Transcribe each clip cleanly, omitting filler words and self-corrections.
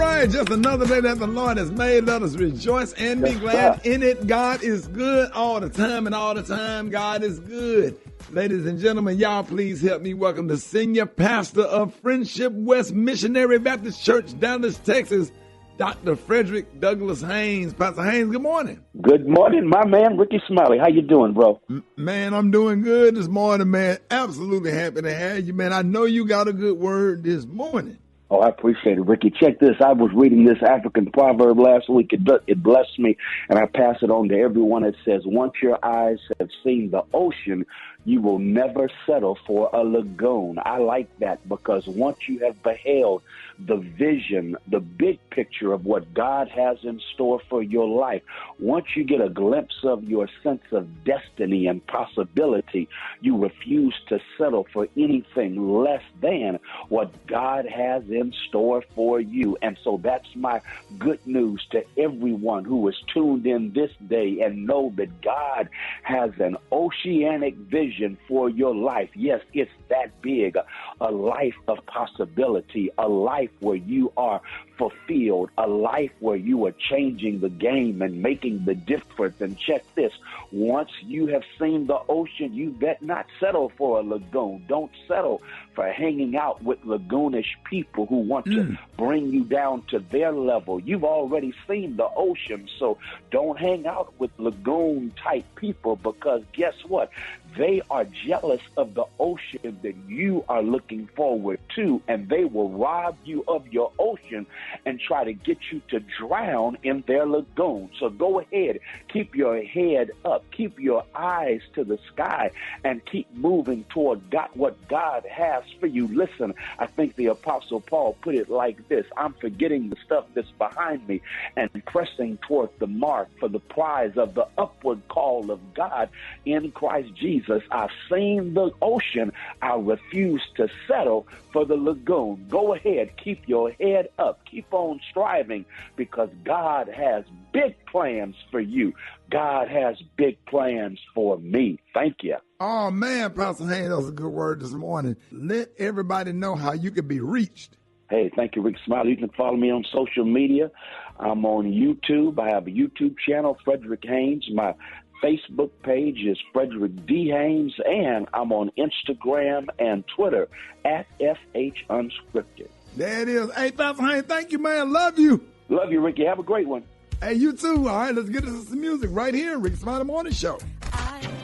right, just another day that the Lord has made. Let us rejoice and be glad in it. God is good all the time, and all the time God is good. Ladies and gentlemen, y'all please help me welcome the senior pastor of Friendship West Missionary Baptist Church, Dallas, Texas, Dr. Frederick Douglass Haynes. Pastor Haynes, good morning. Good morning, my man, Rickey Smiley. How you doing, bro? Man, I'm doing good this morning, man. Absolutely happy to have you, man. I know you got a good word this morning. Oh, I appreciate it, Ricky. Check this. I was reading this African proverb last week. It blessed me, and I pass it on to everyone. It says, once your eyes have seen the ocean, you will never settle for a lagoon. I like that because once you have beheld the vision, the big picture of what God has in store for your life, once you get a glimpse of your sense of destiny and possibility, you refuse to settle for anything less than what God has in store for you. And so that's my good news to everyone who is tuned in this day and know that God has an oceanic vision for your life. Yes, it's that big, a life of possibility, a life where you are fulfilled, a life where you are changing the game and making the difference. And check this, once you have seen the ocean, you bet not settle for a lagoon. Don't settle for hanging out with lagoonish people who want to bring you down to their level. You've already seen the ocean, so don't hang out with lagoon-type people, because guess what? They are jealous of the ocean that you are looking forward to, and they will rob you of your ocean and try to get you to drown in their lagoon. So go ahead, keep your head up, keep your eyes to the sky, and keep moving toward God, what God has for you. Listen, I think the Apostle Paul put it like this: I'm forgetting the stuff that's behind me and pressing toward the mark for the prize of the upward call of God in Christ Jesus. I've seen the ocean. I refuse to settle for the lagoon. Go ahead, keep your head up, keep on striving, because God has big plans for you. God has big plans for me. Thank you. Oh, man, Pastor Haynes, that was a good word this morning. Let everybody know how you can be reached. Hey, thank you, Rick Smiley. You can follow me on social media. I'm on YouTube. I have a YouTube channel, Frederick Haynes. My Facebook page is Frederick D. Haynes, and I'm on Instagram and Twitter at FH Unscripted. There it is. Hey, Pastor Haynes, thank you, man. Love you. Love you, Ricky. Have a great one. Hey, you too. All right, let's get into some music right here, Rickey Smiley Morning Show.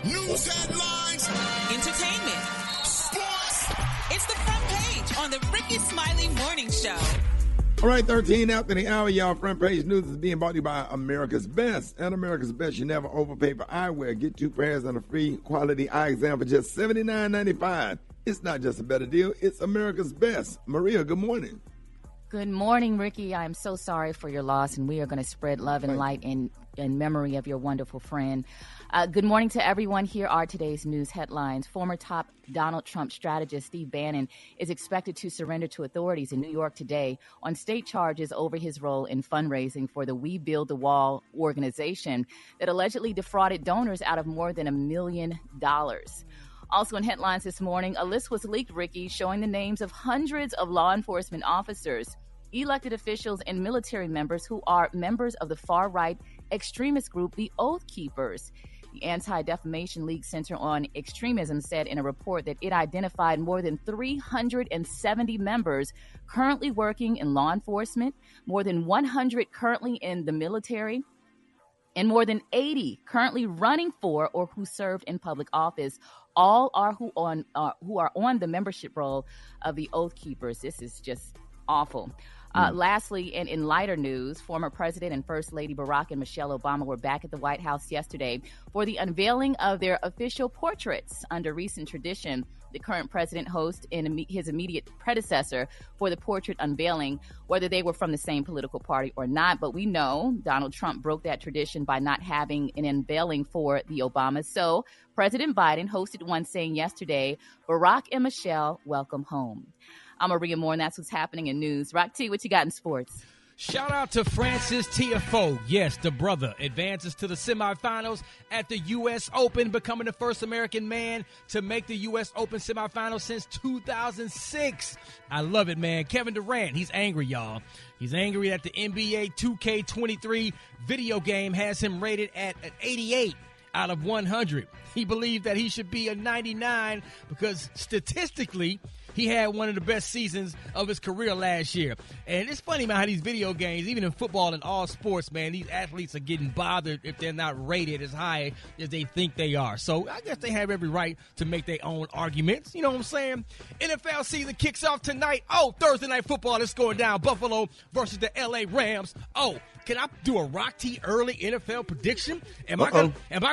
News headlines, entertainment, sports. It's the front page on the Rickey Smiley Morning Show. All right, 13 after the hour, y'all. Front page news is being brought to you by America's Best. At America's Best, you never overpay for eyewear. Get 2 pairs and a free quality eye exam for just $79.95. It's not just a better deal, it's America's Best. Maria, good morning. Good morning, Ricky. I'm so sorry for your loss, and we are going to spread love and light in memory of your wonderful friend. Good morning to everyone. Here are today's news headlines. Former top Donald Trump strategist Steve Bannon is expected to surrender to authorities in New York today on state charges over his role in fundraising for the We Build the Wall organization that allegedly defrauded donors out of more than $1 million. Also in headlines this morning, a list was leaked, Ricky, showing the names of hundreds of law enforcement officers, elected officials, and military members who are members of the far-right extremist group, the Oath Keepers. The Anti-Defamation League Center on Extremism said in a report that it identified more than 370 members currently working in law enforcement, more than 100 currently in the military, and more than 80 currently running for or who served in public office. All are who are on the membership roll of the Oath Keepers. This is just awful. Lastly, and in lighter news, former President and First Lady Barack and Michelle Obama were back at the White House yesterday for the unveiling of their official portraits. Under recent tradition, the current president hosts his immediate predecessor for the portrait unveiling, whether they were from the same political party or not. But we know Donald Trump broke that tradition by not having an unveiling for the Obamas. So President Biden hosted one, saying yesterday, Barack and Michelle, welcome home. I'm Maria Moore, and that's what's happening in news. Rock T, what you got in sports? Shout out to Francis Tiafoe. Yes, the brother advances to the semifinals at the U.S. Open, becoming the first American man to make the U.S. Open semifinals since 2006. I love it, man. Kevin Durant, he's angry, y'all. He's angry that the NBA 2K23 video game has him rated at an 88 out of 100. He believed that he should be a 99 because statistically, he had one of the best seasons of his career last year. And it's funny, man, how these video games, even in football and all sports, man, these athletes are getting bothered if they're not rated as high as they think they are. So I guess they have every right to make their own arguments. You know what I'm saying? NFL season kicks off tonight. Oh, Thursday Night Football is going down. Buffalo versus the L.A. Rams. Oh, can I do a Rock T early NFL prediction? Am I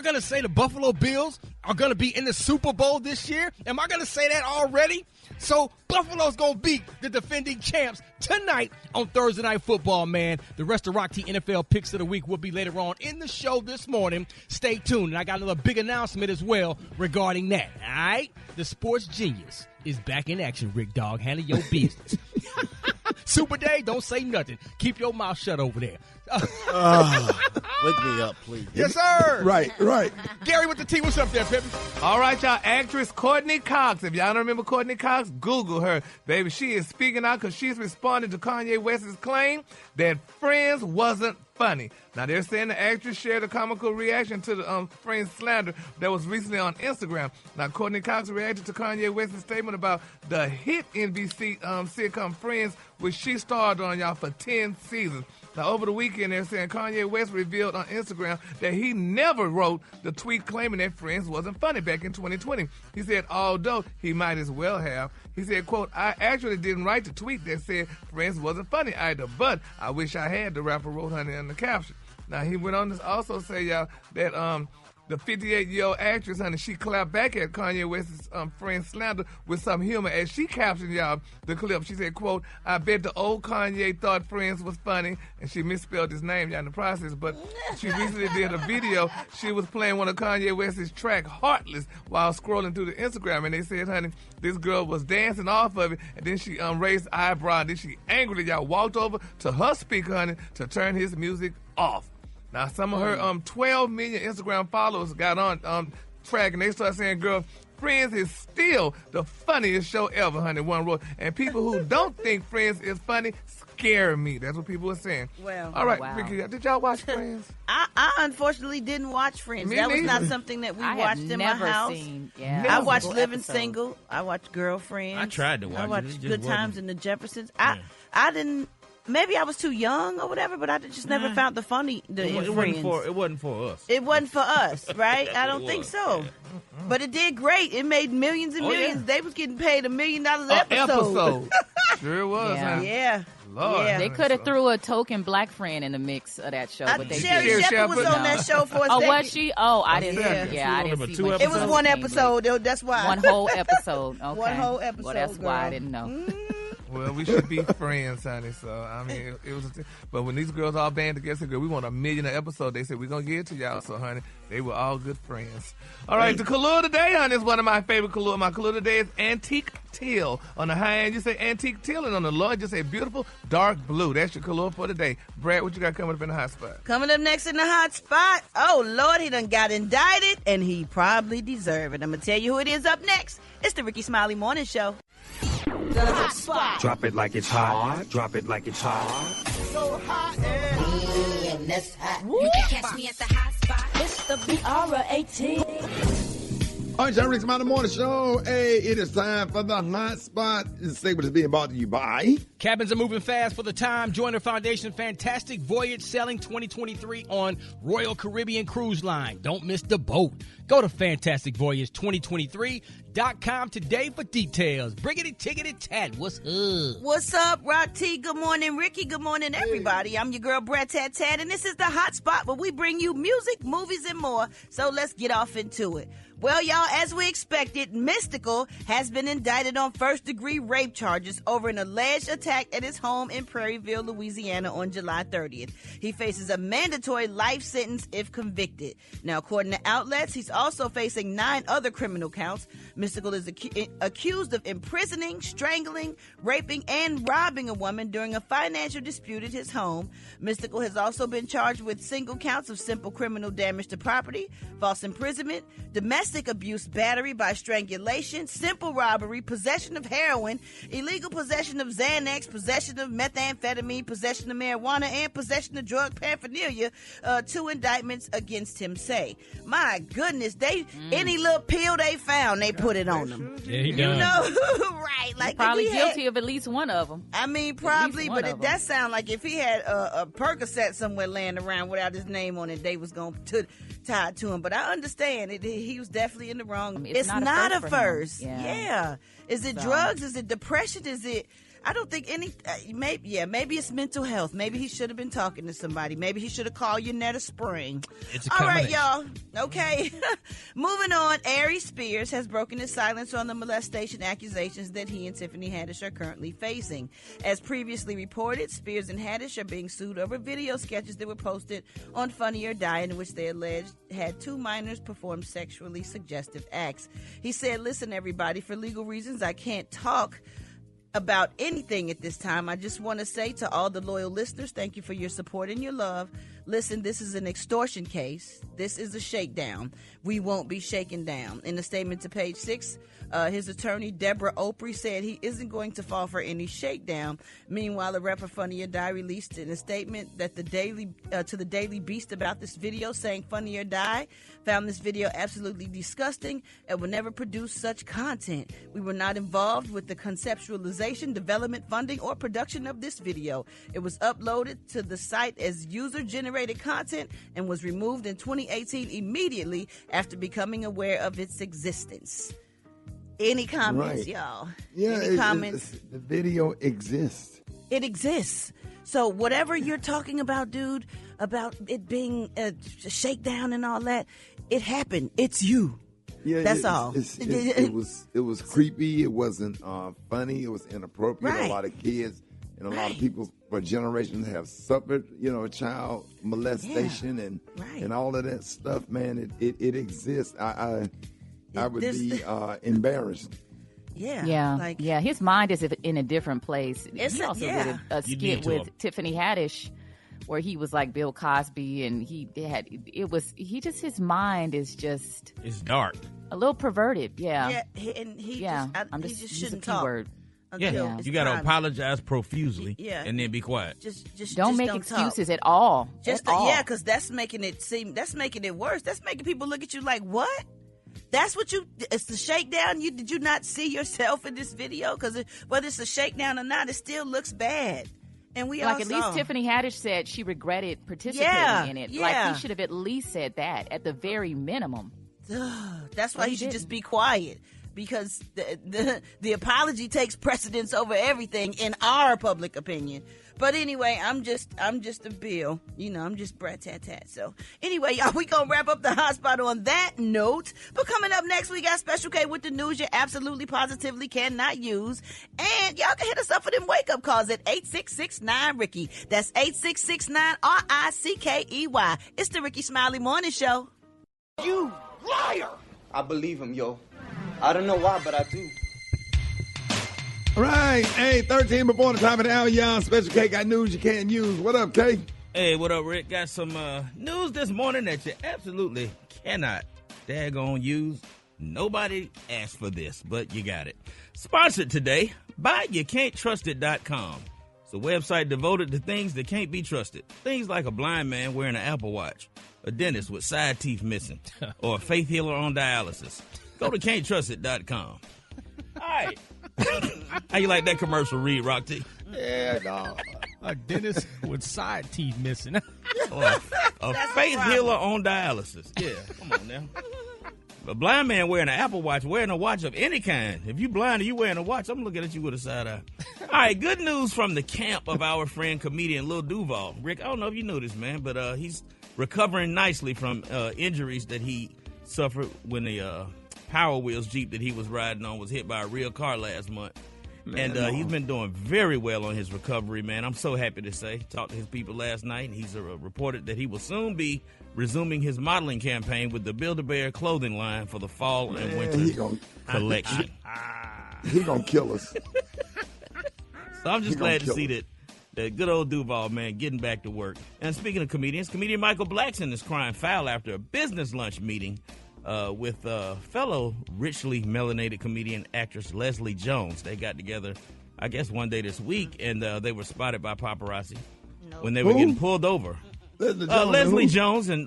gonna say the Buffalo Bills are gonna be in the Super Bowl this year? Am I gonna say that already? So Buffalo's gonna beat the defending champs tonight on Thursday Night Football, man. The rest of Rock T NFL picks of the week will be later on in the show this morning. Stay tuned. And I got another big announcement as well regarding that. All right? The Sports Genius is back in action, Rick Dog. Handle your business. Super Day, don't say nothing. Keep your mouth shut over there. Wake me up, please. Yes, sir. Right. Gary with the T. What's up there, Pippin? All right, y'all. Actress Courtney Cox. If y'all don't remember Courtney Cox, Google her. Baby, she is speaking out because she's responding to Kanye West's claim that Friends wasn't funny. Now, they're saying the actress shared a comical reaction to the Friends slander that was recently on Instagram. Now, Courtney Cox reacted to Kanye West's statement about the hit NBC sitcom Friends, which she starred on, y'all, for 10 seasons. Now, over the weekend, they're saying Kanye West revealed on Instagram that he never wrote the tweet claiming that Friends wasn't funny back in 2020. He said, although he might as well have. He said, quote, I actually didn't write the tweet that said Friends wasn't funny either, but I wish I had, the rapper wrote, honey, in the caption. Now, he went on to also say, y'all, that the 58-year-old actress, honey, she clapped back at Kanye West's Friends slander with some humor as she captioned, y'all, the clip. She said, quote, I bet the old Kanye thought Friends was funny, and she misspelled his name, y'all, in the process, but she recently did a video. She was playing one of Kanye West's track, Heartless, while scrolling through the Instagram, and they said, honey, this girl was dancing off of it, and then she raised the eyebrow, and then she angrily, y'all, walked over to her speaker, honey, to turn his music off. Now, some of her 12 million Instagram followers got on track, and they started saying, girl, Friends is still the funniest show ever, honey, one wrote. And people who don't think Friends is funny scare me. That's what people are saying. Well, all right, wow. Ricky, did y'all watch Friends? I unfortunately didn't watch Friends. Me that was neither. not something that we I watched have in never my house. seen. Yeah, I watched single Living episode. Single. I watched Girlfriends. I tried to watch it. I watched It just Good Times wasn't- in the Jeffersons. I didn't. Maybe I was too young or whatever, but I just never found the funny. It Friends. wasn't for us. It wasn't for us, right? I don't think so. But it did great. It made millions and millions. They was getting paid $1 million an episode. Sure was, Yeah. honey. Yeah. Lord, Yeah. They could have threw a token black friend in the mix of that show, but they Sherry didn't. Shepherd was on that show for a Oh, second. was she? Oh, I didn't. Yeah. Yeah, I She didn't was see. on when two she It was one came episode, though. That's why. One whole episode. Okay. One whole episode, Well, that's why I girl. didn't know. Well, we should be friends, honey. So, I mean, it was but when these girls all band together, said, girl, we want $1 million an episode. They said, we're going to give it to y'all. So, honey, they were all good friends. All right, the color today, honey, is one of my favorite color. My color today is antique teal. On the high end, you say antique teal, and on the low end, you say beautiful dark blue. That's your color for today. Brad, what you got coming up in the hot spot? Coming up next in the hot spot, oh, Lord, he done got indicted, and he probably deserved it. I'm going to tell you who it is up next. It's the Rickey Smiley Morning Show. The hot spot. Drop it like it's hot. Drop it like it's hot. So hot and that's hot. You can catch me at the hot spot. It's the BR18. All right, y'all, Rickey Smiley Morning Show. Hey, it is time for the hot spot. This segment is being brought to you by Cabins are moving fast for the time. Join the Foundation Fantastic Voyage Selling 2023 on Royal Caribbean Cruise Line. Don't miss the boat. Go to fantasticvoyage2023.com today for details. Briggity tiggity tat. What's up? What's up, Rock T? Good morning, Ricky. Good morning, everybody. I'm your girl, Brad Tat Tat, and this is the hot spot where we bring you music, movies, and more. So let's get off into it. Well, y'all, as we expected, Mystical has been indicted on first-degree rape charges over an alleged attack at his home in Prairieville, Louisiana on July 30th. He faces a mandatory life sentence if convicted. Now, according to outlets, he's also facing 9 other criminal counts. Mystical is accused of imprisoning, strangling, raping, and robbing a woman during a financial dispute at his home. Mystical has also been charged with single counts of simple criminal damage to property, false imprisonment, domestic abuse, battery by strangulation, simple robbery, possession of heroin, illegal possession of Xanax, possession of methamphetamine, possession of marijuana, and possession of drug paraphernalia. 2 indictments against him say. My goodness, any little pill they found, they put it on him. Yeah, he done. You know, right? Like He's probably guilty of at least one of them. I mean, probably, but that sounds like if he had a Percocet somewhere laying around without his name on it, they was going to tie it to him. But I understand he was definitely in the wrong. It's not a first. Yeah. Is it drugs? Is it depression? Is it? I don't think any. Maybe it's mental health. Maybe he should have been talking to somebody. Maybe he should have called Yanetta Spring. It's a All right, combination. y'all. Okay. Moving on. Ari Spears has broken his silence on the molestation accusations that he and Tiffany Haddish are currently facing. As previously reported, Spears and Haddish are being sued over video sketches that were posted on Funny or Die in which they alleged had 2 minors perform sexually suggestive acts. He said, "Listen, everybody, for legal reasons, I can't talk about anything at this time. I just want to say to all the loyal listeners, thank you for your support and your love. Listen, this is an extortion case. This is a shakedown. We won't be shaken down." In a statement to Page 6, his attorney, Deborah Opry, said he isn't going to fall for any shakedown. Meanwhile, the rapper Funny or Die released in a statement that to the Daily Beast about this video, saying Funny or Die found this video absolutely disgusting and will never produce such content. We were not involved with the conceptualization, development, funding, or production of this video. It was uploaded to the site as user-generated content and was removed in 2018 immediately after becoming aware of its existence. Any comments, y'all? Yeah, Any comments? The video exists. It exists. So whatever you're talking about, dude, about it being a shakedown and all that, it happened. It's you. Yeah, that's all. It was creepy. It wasn't funny. It was inappropriate. Right. A lot of kids and a lot of people for generations have suffered, child molestation and all of that stuff. Man, it exists. I would be embarrassed. Yeah. His mind is in a different place. He also did a skit with Tiffany Haddish where he was like Bill Cosby, and his mind is just, it's dark, a little perverted. Yeah, and he just shouldn't talk. Yeah, you got to apologize profusely, and then be quiet. Just don't make excuses at all. Because that's making it worse. That's making people look at you like, what? That's what it's the shakedown. Did you not see yourself in this video? Because whether it's a shakedown or not, it still looks bad. And we at least Tiffany Haddish said she regretted participating in it. Yeah. Like, he should have at least said that at the very minimum. That's why he should just be quiet. Because the apology takes precedence over everything in our public opinion. But anyway, I'm just a Bill. I'm just brat-tat-tat. So anyway, y'all, we gonna wrap up the hot spot on that note. But coming up next, we got Special K with the news you absolutely positively cannot use. And y'all can hit us up for them wake-up calls at 8669-RICKY. That's 8669-RICKEY. It's the Rickey Smiley Morning Show. You liar! I believe him, yo. I don't know why, but I do. All right. Hey, 13 before the top of the hour, y'all. Special K got news you can't use. What up, K? Hey, what up, Rick? Got some news this morning that you absolutely cannot daggone use. Nobody asked for this, but you got it. Sponsored today by YouCan'tTrustIt.com. It's a website devoted to things that can't be trusted. Things like a blind man wearing an Apple Watch, a dentist with side teeth missing, or a faith healer on dialysis. Go to Can'tTrustIt.com. All right. How you like that commercial, Reed Rock T? Yeah, dog. A dentist with side teeth missing. A faith healer on dialysis. Yeah, come on now. A blind man wearing an Apple Watch, wearing a watch of any kind. If you blind and you wearing a watch, I'm looking at you with a side eye. All right, good news from the camp of our friend, comedian Lil Duval. Rick, I don't know if you knew this, man, but he's recovering nicely from injuries that he suffered when the Power Wheels Jeep that he was riding on was hit by a real car last month. Man, and he's been doing very well on his recovery, man. I'm so happy to say. Talked to his people last night, and he's reported that he will soon be resuming his modeling campaign with the Build-A-Bear clothing line for the fall and winter collection. He gonna kill us. So I'm just glad to see that good old Duval, man, getting back to work. And speaking of comedians, comedian Michael Blackson is crying foul after a business lunch meeting with fellow richly melanated comedian actress Leslie Jones. They got together, I guess, one day this week, and they were spotted by paparazzi when they were getting pulled over. Leslie Jones and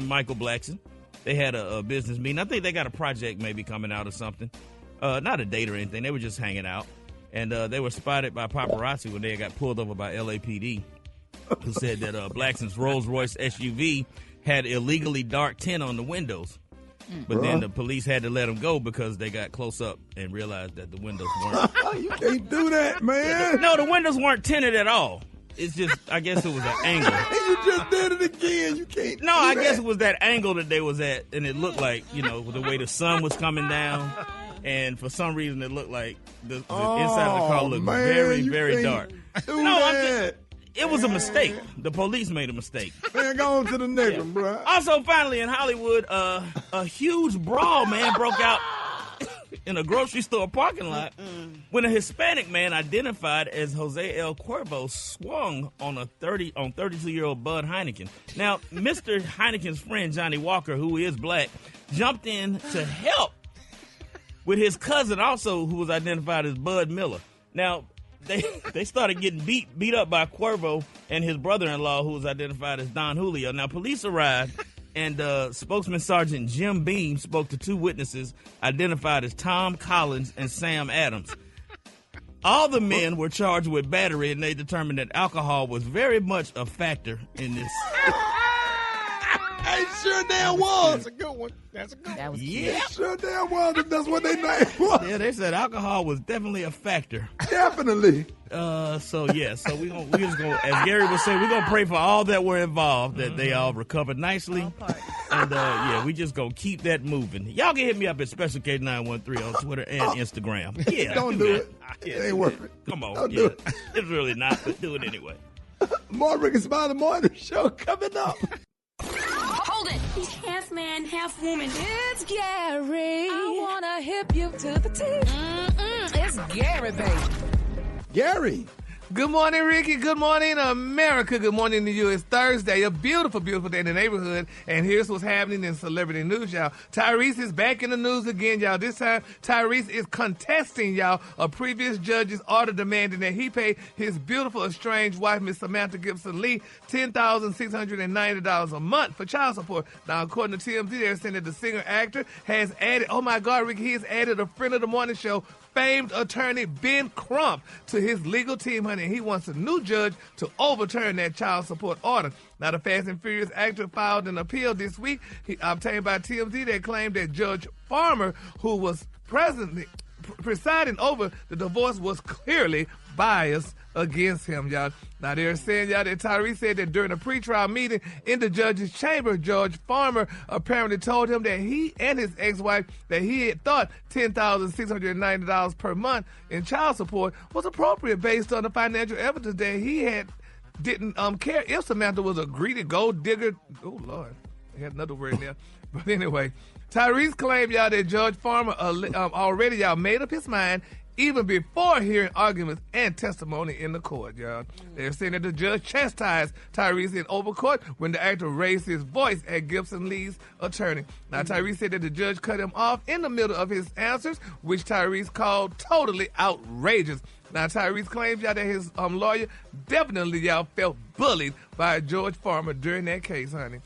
Michael Blackson. They had a business meeting. I think they got a project maybe coming out or something. Not a date or anything. They were just hanging out. And they were spotted by paparazzi when they got pulled over by LAPD, who said that Blackson's Rolls-Royce SUV had illegally dark tint on the windows. But then the police had to let them go because they got close up and realized that the windows weren't. You can't do that, man. No, the windows weren't tinted at all. It's just, I guess it was an angle. You just did it again. You can't. No, I guess it was that angle that they was at, and it looked like, the way the sun was coming down. And for some reason, it looked like the inside of the car looked very, very dark. It was a mistake. The police made a mistake. Man, go on to the next one, bro. Also, finally, in Hollywood, a huge brawl, man, broke out in a grocery store parking lot when a Hispanic man identified as Jose El Cuervo swung on 32-year-old Bud Heineken. Now, Mr. Heineken's friend, Johnny Walker, who is black, jumped in to help with his cousin also, who was identified as Bud Miller. Now, they started getting beat up by Cuervo and his brother-in-law, who was identified as Don Julio. Now, police arrived, and spokesman Sergeant Jim Beam spoke to two witnesses identified as Tom Collins and Sam Adams. All the men were charged with battery, and they determined that alcohol was very much a factor in this. Hey, sure damn was. That's a good one. That's a good one. That was Yeah. Sure damn was. That's what they name was. Yeah, they said alcohol was definitely a factor. Definitely. So we just gonna, as Gary would say, we're gonna pray for all that were involved, that they all recovered nicely. And we just gonna keep that moving. Y'all can hit me up at Special K913 on Twitter and Instagram. Yeah, Don't do it. It ain't worth it. Come on, Don't do it. It's really not, but do it anyway. More Rickey Smiley Morning Show coming up. Hold it. He's half man, half woman. It's Gary. I wanna hip you to the teeth. It's Gary, baby. Gary. Good morning, Ricky. Good morning, America. Good morning to you. It's Thursday, a beautiful, beautiful day in the neighborhood. And here's what's happening in celebrity news, y'all. Tyrese is back in the news again, y'all. This time, Tyrese is contesting, y'all, a previous judge's order demanding that he pay his beautiful estranged wife, Miss Samantha Gibson Lee, $10,690 a month for child support. Now, according to TMZ, they're saying that the singer-actor has added, oh my God, Ricky, he has added a friend of the morning show, famed attorney Ben Crump, to his legal team, honey. He wants a new judge to overturn that child support order. Now, the Fast and Furious actor filed an appeal this week. He obtained by TMZ that claimed that Judge Farmer, who was presiding over the divorce, was clearly biased against him, y'all. Now, they're saying, y'all, that Tyrese said that during a pretrial meeting in the judge's chamber, Judge Farmer apparently told him that he and his ex-wife, that he had thought $10,690 per month in child support was appropriate based on the financial evidence that he didn't care if Samantha was a greedy gold digger. Oh, Lord. I had another word there. But anyway, Tyrese claimed, y'all, that Judge Farmer already, y'all, made up his mind even before hearing arguments and testimony in the court, y'all. They're saying that the judge chastised Tyrese in open court when the actor raised his voice at Gibson Lee's attorney. Now, Tyrese said that the judge cut him off in the middle of his answers, which Tyrese called totally outrageous. Now, Tyrese claims, y'all, that his lawyer definitely, y'all, felt bullied by George Farmer during that case, honey.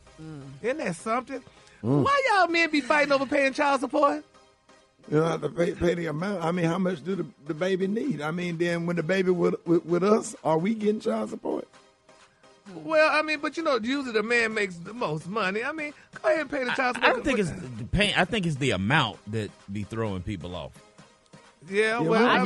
Isn't that something? Why y'all men be fighting over paying child support? You don't have to pay the amount. I mean, how much do the baby need? I mean, then when the baby with us, are we getting child support? Well, I mean, but usually the man makes the most money. I mean, go ahead and pay the child support. I don't think it's the pay. I think it's the amount that be throwing people off. Yeah, well, I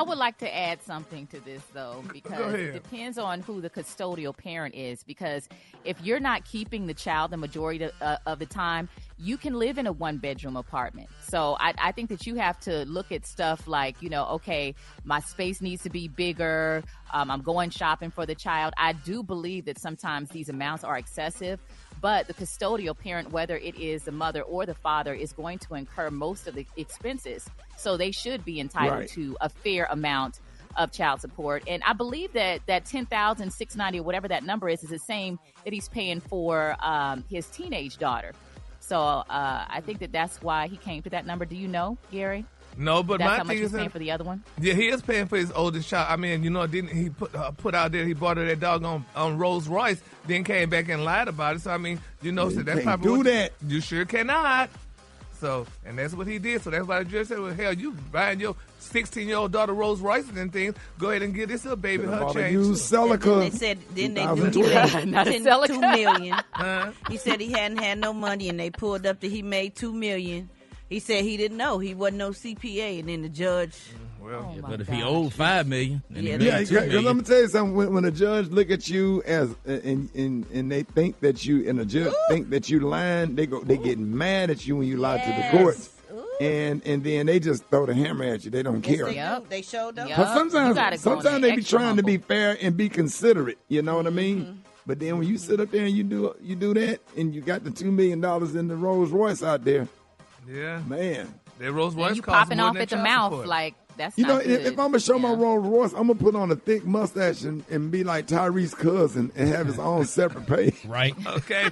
would like to add something to this, though, because it depends on who the custodial parent is. Because if you're not keeping the child the majority of the time, you can live in a 1-bedroom apartment. So I think that you have to look at stuff like, okay, my space needs to be bigger. I'm going shopping for the child. I do believe that sometimes these amounts are excessive, but the custodial parent, whether it is the mother or the father, is going to incur most of the expenses. So they should be entitled to a fair amount of child support. And I believe that $10,690 or whatever that number is the same that he's paying for his teenage daughter. So I think that's why he came to that number. Do you know, Gary? No, but that's my how much thing he's is paying for the other one. Yeah, he is paying for his oldest child. I mean, didn't he put out there he bought her that dog on Rolls Royce, then came back and lied about it. So I mean, so that's probably that. You sure cannot. So, and that's what he did. So that's why the judge said, well, hell, you buying your 16-year-old daughter Rolls Royces and things, go ahead and give this little baby her change. You Celica. They said, then they do $2 million. He said he hadn't had no money, and they pulled up that he made $2 million. He said he didn't know. He wasn't no CPA, and then the judge. Well, but if he owed $5 million, because let me tell you something. When a judge look at you as and they think that you and a judge think that you lying, they get mad at you when you lie to the courts, and then they just throw the hammer at you. They don't care. They showed up. But sometimes they be trying to be fair and be considerate. You know what I mean? Mm-hmm. But then when you sit up there and you do that, and you got the $2 million in the Rolls Royce out there, man, that Rolls Royce you popping off at the mouth support. Like. That's not good. If I'm going to show my Rolls Royce, I'm going to put on a thick mustache and be like Tyrese's cousin and have his own separate page. Right. Okay.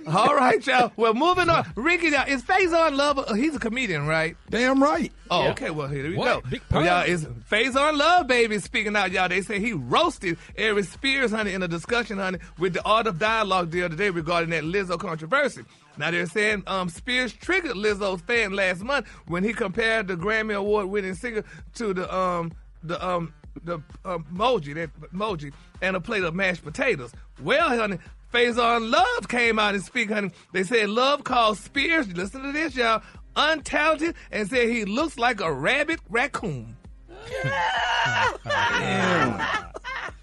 All right, y'all. Well, moving on. Ricky, now, is Faison Love, he's a comedian, right? Damn right. Oh, yeah. Okay. Well, here we go. Well, y'all, it's Faison Love, baby, speaking out, y'all. They say he roasted Eric Spears, honey, in a discussion, honey, with the Art of Dialogue the other day regarding that Lizzo controversy. Now, they're saying Spears triggered Lizzo's fan last month when he compared the Grammy Award-winning singer to the emoji and a plate of mashed potatoes. Well, honey, Faison Love came out and speak, honey. They said Love called Spears, listen to this, y'all, untalented, and said he looks like a rabbit raccoon.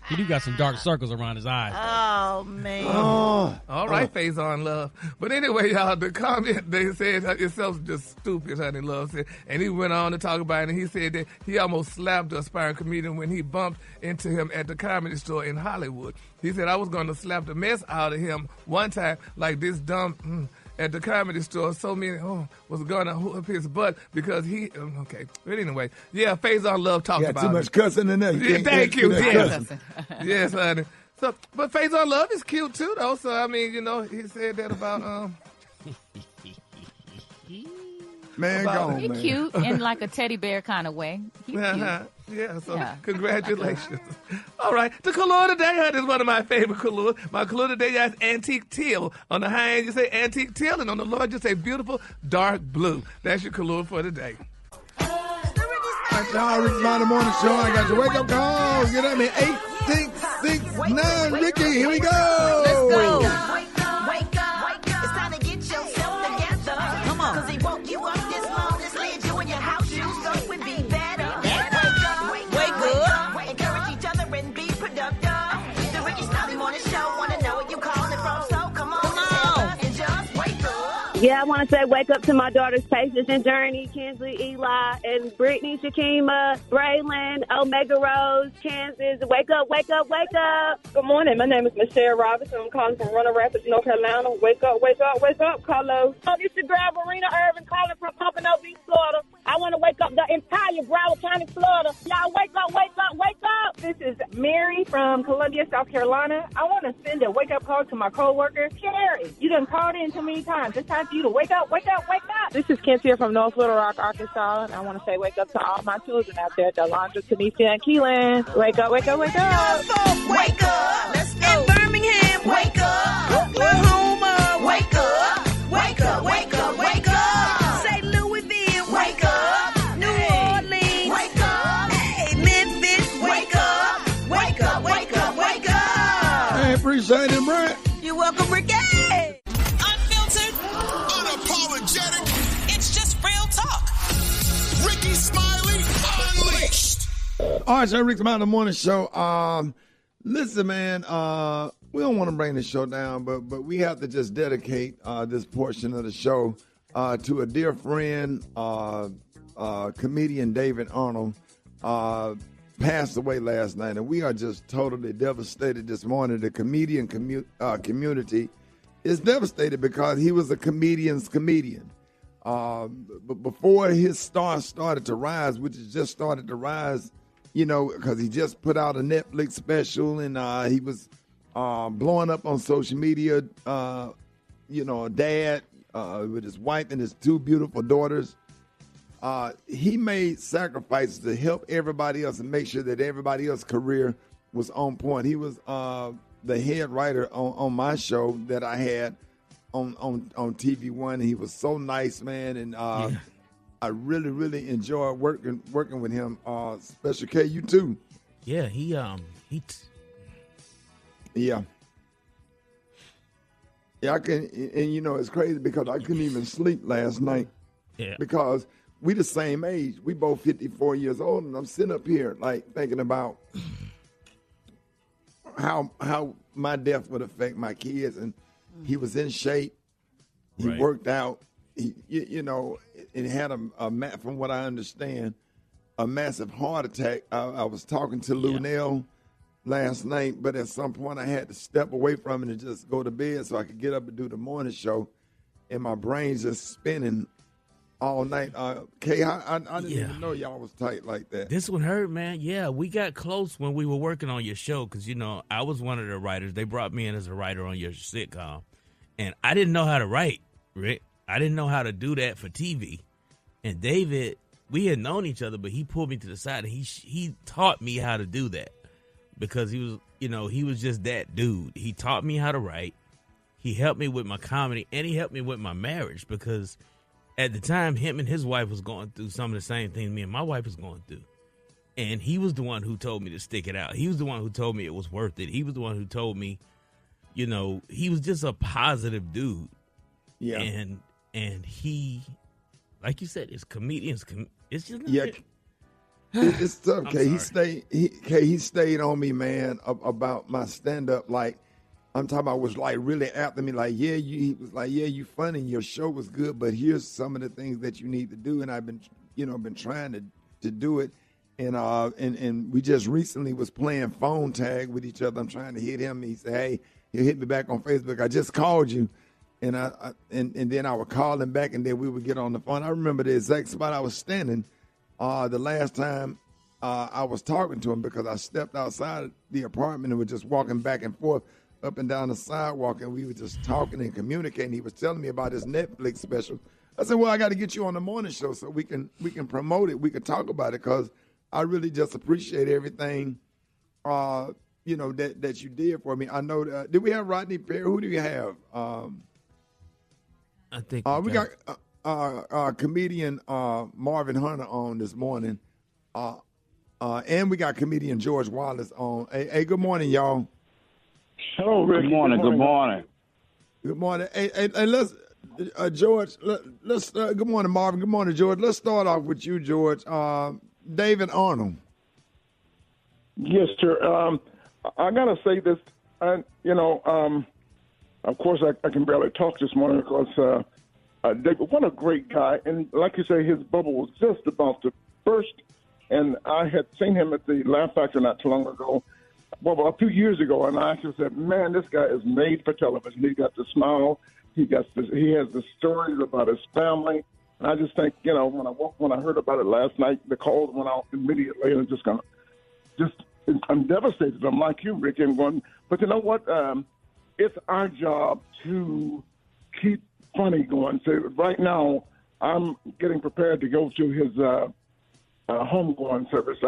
He do got some dark circles around his eyes. Oh, man. All right, Faison Love. But anyway, y'all, the comment, they said itself just stupid, honey, Love said. And he went on to talk about it, and he said that he almost slapped the aspiring comedian when he bumped into him at the Comedy Store in Hollywood. He said, I was going to slap the mess out of him one time, like this dumb... at the Comedy Store, so many was going to whoop his butt because he. Okay, but anyway, yeah, Faison Love talked about too much cussing in there. Yeah, thank you. Yes, honey. So, but Faison Love is cute too, though. So I mean, he said that about Man, go on, He's man. cute in like a teddy bear kind of way. He's cute. Yeah, so congratulations. All right, the color today, honey, is one of my favorite colors. My color today is antique teal. On the high end, you say antique teal, and on the low end, you say beautiful dark blue. That's your color for today. That's y'all, Rickey Smiley Morning Show. I got your wake-up call. Get at me, 8-6-6-9. Ricky, here we go. Let's go. Wake up. It's time to get yourself together. Come on. Cause he woke you up this morning, slid you in your house shoes, so it be better. Wake up. Encourage each other and be productive. The Rickey Smiley Morning Show, wanna know where you calling from, so come on. And just wake up. Yeah, I want to say wake up to my daughters, Patience and Journey, Kinsley, Eli, and Britney, Shakima, Braylon, Omega Rose, Kansas. Wake up, wake up, wake up. Good morning. My name is Michelle Robinson. I'm calling from Runner Rapids, North Carolina. Wake up, wake up, wake up, Carlos. This is girl Marina Irvin calling from Pompano Beach, Florida. I want to wake up the entire Broward County, Florida. Y'all wake up, wake up, wake up. This is Mary from Columbia, South Carolina. I want to send a wake-up call to my coworker, Carrie. You done called in too many times. It's time for you to wake up, wake up, wake up. This is Kentia from North Little Rock, Arkansas. And I want to say wake up to all my children out there, Delondra, Tanisha, and Keelan. Wake up, wake up, wake up. Wake up. Let's go. In Birmingham, wake up. Oklahoma, wake up. Wake up, wake up, wake up. St. Louisville, wake up. New Orleans, wake up. Hey, Memphis, wake up. Wake up, wake up, wake up. Hey, appreciate it, Brent. You're welcome, Ricky. Unfiltered, unapologetic. It's just real talk. Rickey Smiley Unleashed. All right, so Rickey Smiley Morning Show. Listen, man, we don't want to bring the show down, but we have to just dedicate this portion of the show to a dear friend, comedian David Arnold, passed away last night, and we are just totally devastated this morning. The comedian community is devastated because he was a comedian's comedian. But before his star started to rise, which has just started to rise, you know, because he just put out a Netflix special, and he was blowing up on social media, you know, a dad with his wife and his 2 beautiful daughters. He made sacrifices to help everybody else and make sure that everybody else's career was on point. He was the head writer on my show that I had on TV One. He was so nice, man, and I really, really enjoyed working with him. Special K, you too. Yeah, Yeah, I can, and you know it's crazy because I couldn't even sleep last night. Yeah, because we the same age. We both 54 years old, and I'm sitting up here like thinking about how my death would affect my kids. And he was in shape. He worked out. He, you know, and had from what I understand, a massive heart attack. I was talking to Lunell last night, but at some point I had to step away from it and just go to bed so I could get up and do the morning show. And my brain's just spinning all night. Kay, I didn't even know y'all was tight like that. This one hurt, man. Yeah, we got close when we were working on your show because, you know, I was one of the writers. They brought me in as a writer on your sitcom. And I didn't know how to write, Rick. I didn't know how to do that for TV. And David, we had known each other, but he pulled me to the side and he taught me how to do that because he was, you know, he was just that dude. He taught me how to write. He helped me with my comedy and he helped me with my marriage because at the time, him and his wife was going through some of the same things me and my wife was going through. And he was the one who told me to stick it out. He was the one who told me it was worth it. He was the one who told me, you know, he was just a positive dude. Yeah. And he, like you said, it's comedians. It's just it's tough. He stayed on me, man, about my stand up. Like I'm talking about was like really after me. Like he was like you funny. Your show was good, but here's some of the things that you need to do. And I've been trying to do it. And we just recently was playing phone tag with each other. I'm trying to hit him. He said, hey, he'll hit me back on Facebook. I just called you. And and then I would call him back, and then we would get on the phone. I remember the exact spot I was standing the last time I was talking to him because I stepped outside the apartment and was just walking back and forth up and down the sidewalk, and we were just talking and communicating. He was telling me about his Netflix special. I said, well, I got to get you on the morning show so we can promote it. We can talk about it because I really just appreciate everything, you know, that you did for me. I know. Did we have Rodney Perry? Who do you have? I think we got comedian Marvin Hunter on this morning, and we got comedian George Wallace on. Hey, good morning, y'all. Hello, Rick. Good morning. Good morning. Good morning. Hey, let's George. Let's good morning, Marvin. Good morning, George. Let's start off with you, George. David Arnold. Yes, sir. I gotta say this. Of course, I can barely talk this morning because David, what a great guy. And like you say, his bubble was just about to burst. And I had seen him at the Laugh Factory not too long ago, a few years ago. And I actually said, man, this guy is made for television. He got the smile. He has the stories about his family. And I just think, when I heard about it last night, the calls went out immediately. And I'm devastated. I'm like you, Rick. I'm going, but you know what? It's our job to keep funny going. So right now, I'm getting prepared to go to his homegoing service.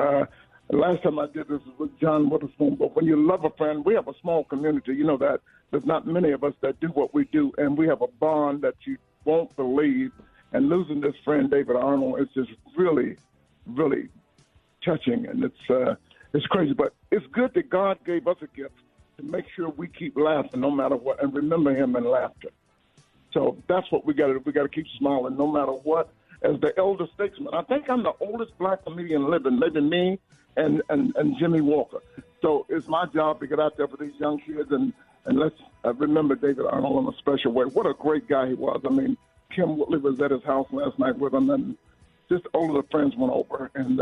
Last time I did this was with John Witherspoon. But when you love a friend, we have a small community. You know that. There's not many of us that do what we do, and we have a bond that you won't believe. And losing this friend, David Arnold, is just really, really touching, and it's crazy. But it's good that God gave us a gift to make sure we keep laughing no matter what and remember him in laughter. So that's what we got to do. We got to keep smiling no matter what. As the elder statesman, I think I'm the oldest black comedian living. Maybe me and Jimmy Walker. So it's my job to get out there for these young kids and let's remember David Arnold in a special way. What a great guy he was. I mean, Kim Woodley was at his house last night with him, and just all of the friends went over, and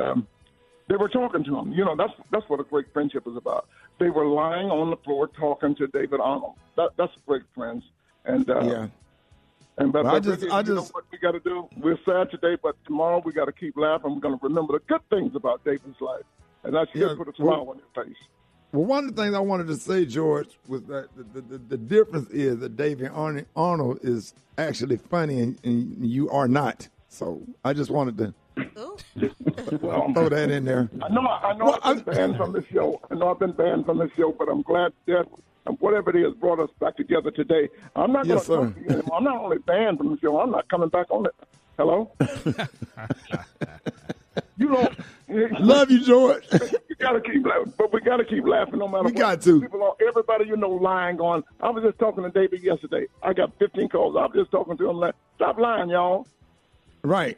they were talking to him. You know, that's what a great friendship is about. They were lying on the floor talking to David Arnold. That's great friends. And yeah. But I Rickey, just you know what we got to do? We're sad today, but tomorrow we got to keep laughing. We're going to remember the good things about David's life, and that should put a smile on your face. Well, one of the things I wanted to say, George, was that the difference is that David Arnold is actually funny and you are not. So I just wanted to throw that in there. I know I've been banned from the show. But I'm glad that whatever it is brought us back together today. I'm not going to talk to you anymore. I'm not only banned from the show, I'm not coming back on it. Hello? You know, love you, George. You got to keep laughing, but we got to keep laughing no matter what. We got to. Everybody lying on. I was just talking to David yesterday. I got 15 calls. I was just talking to him. Stop lying, y'all. Right.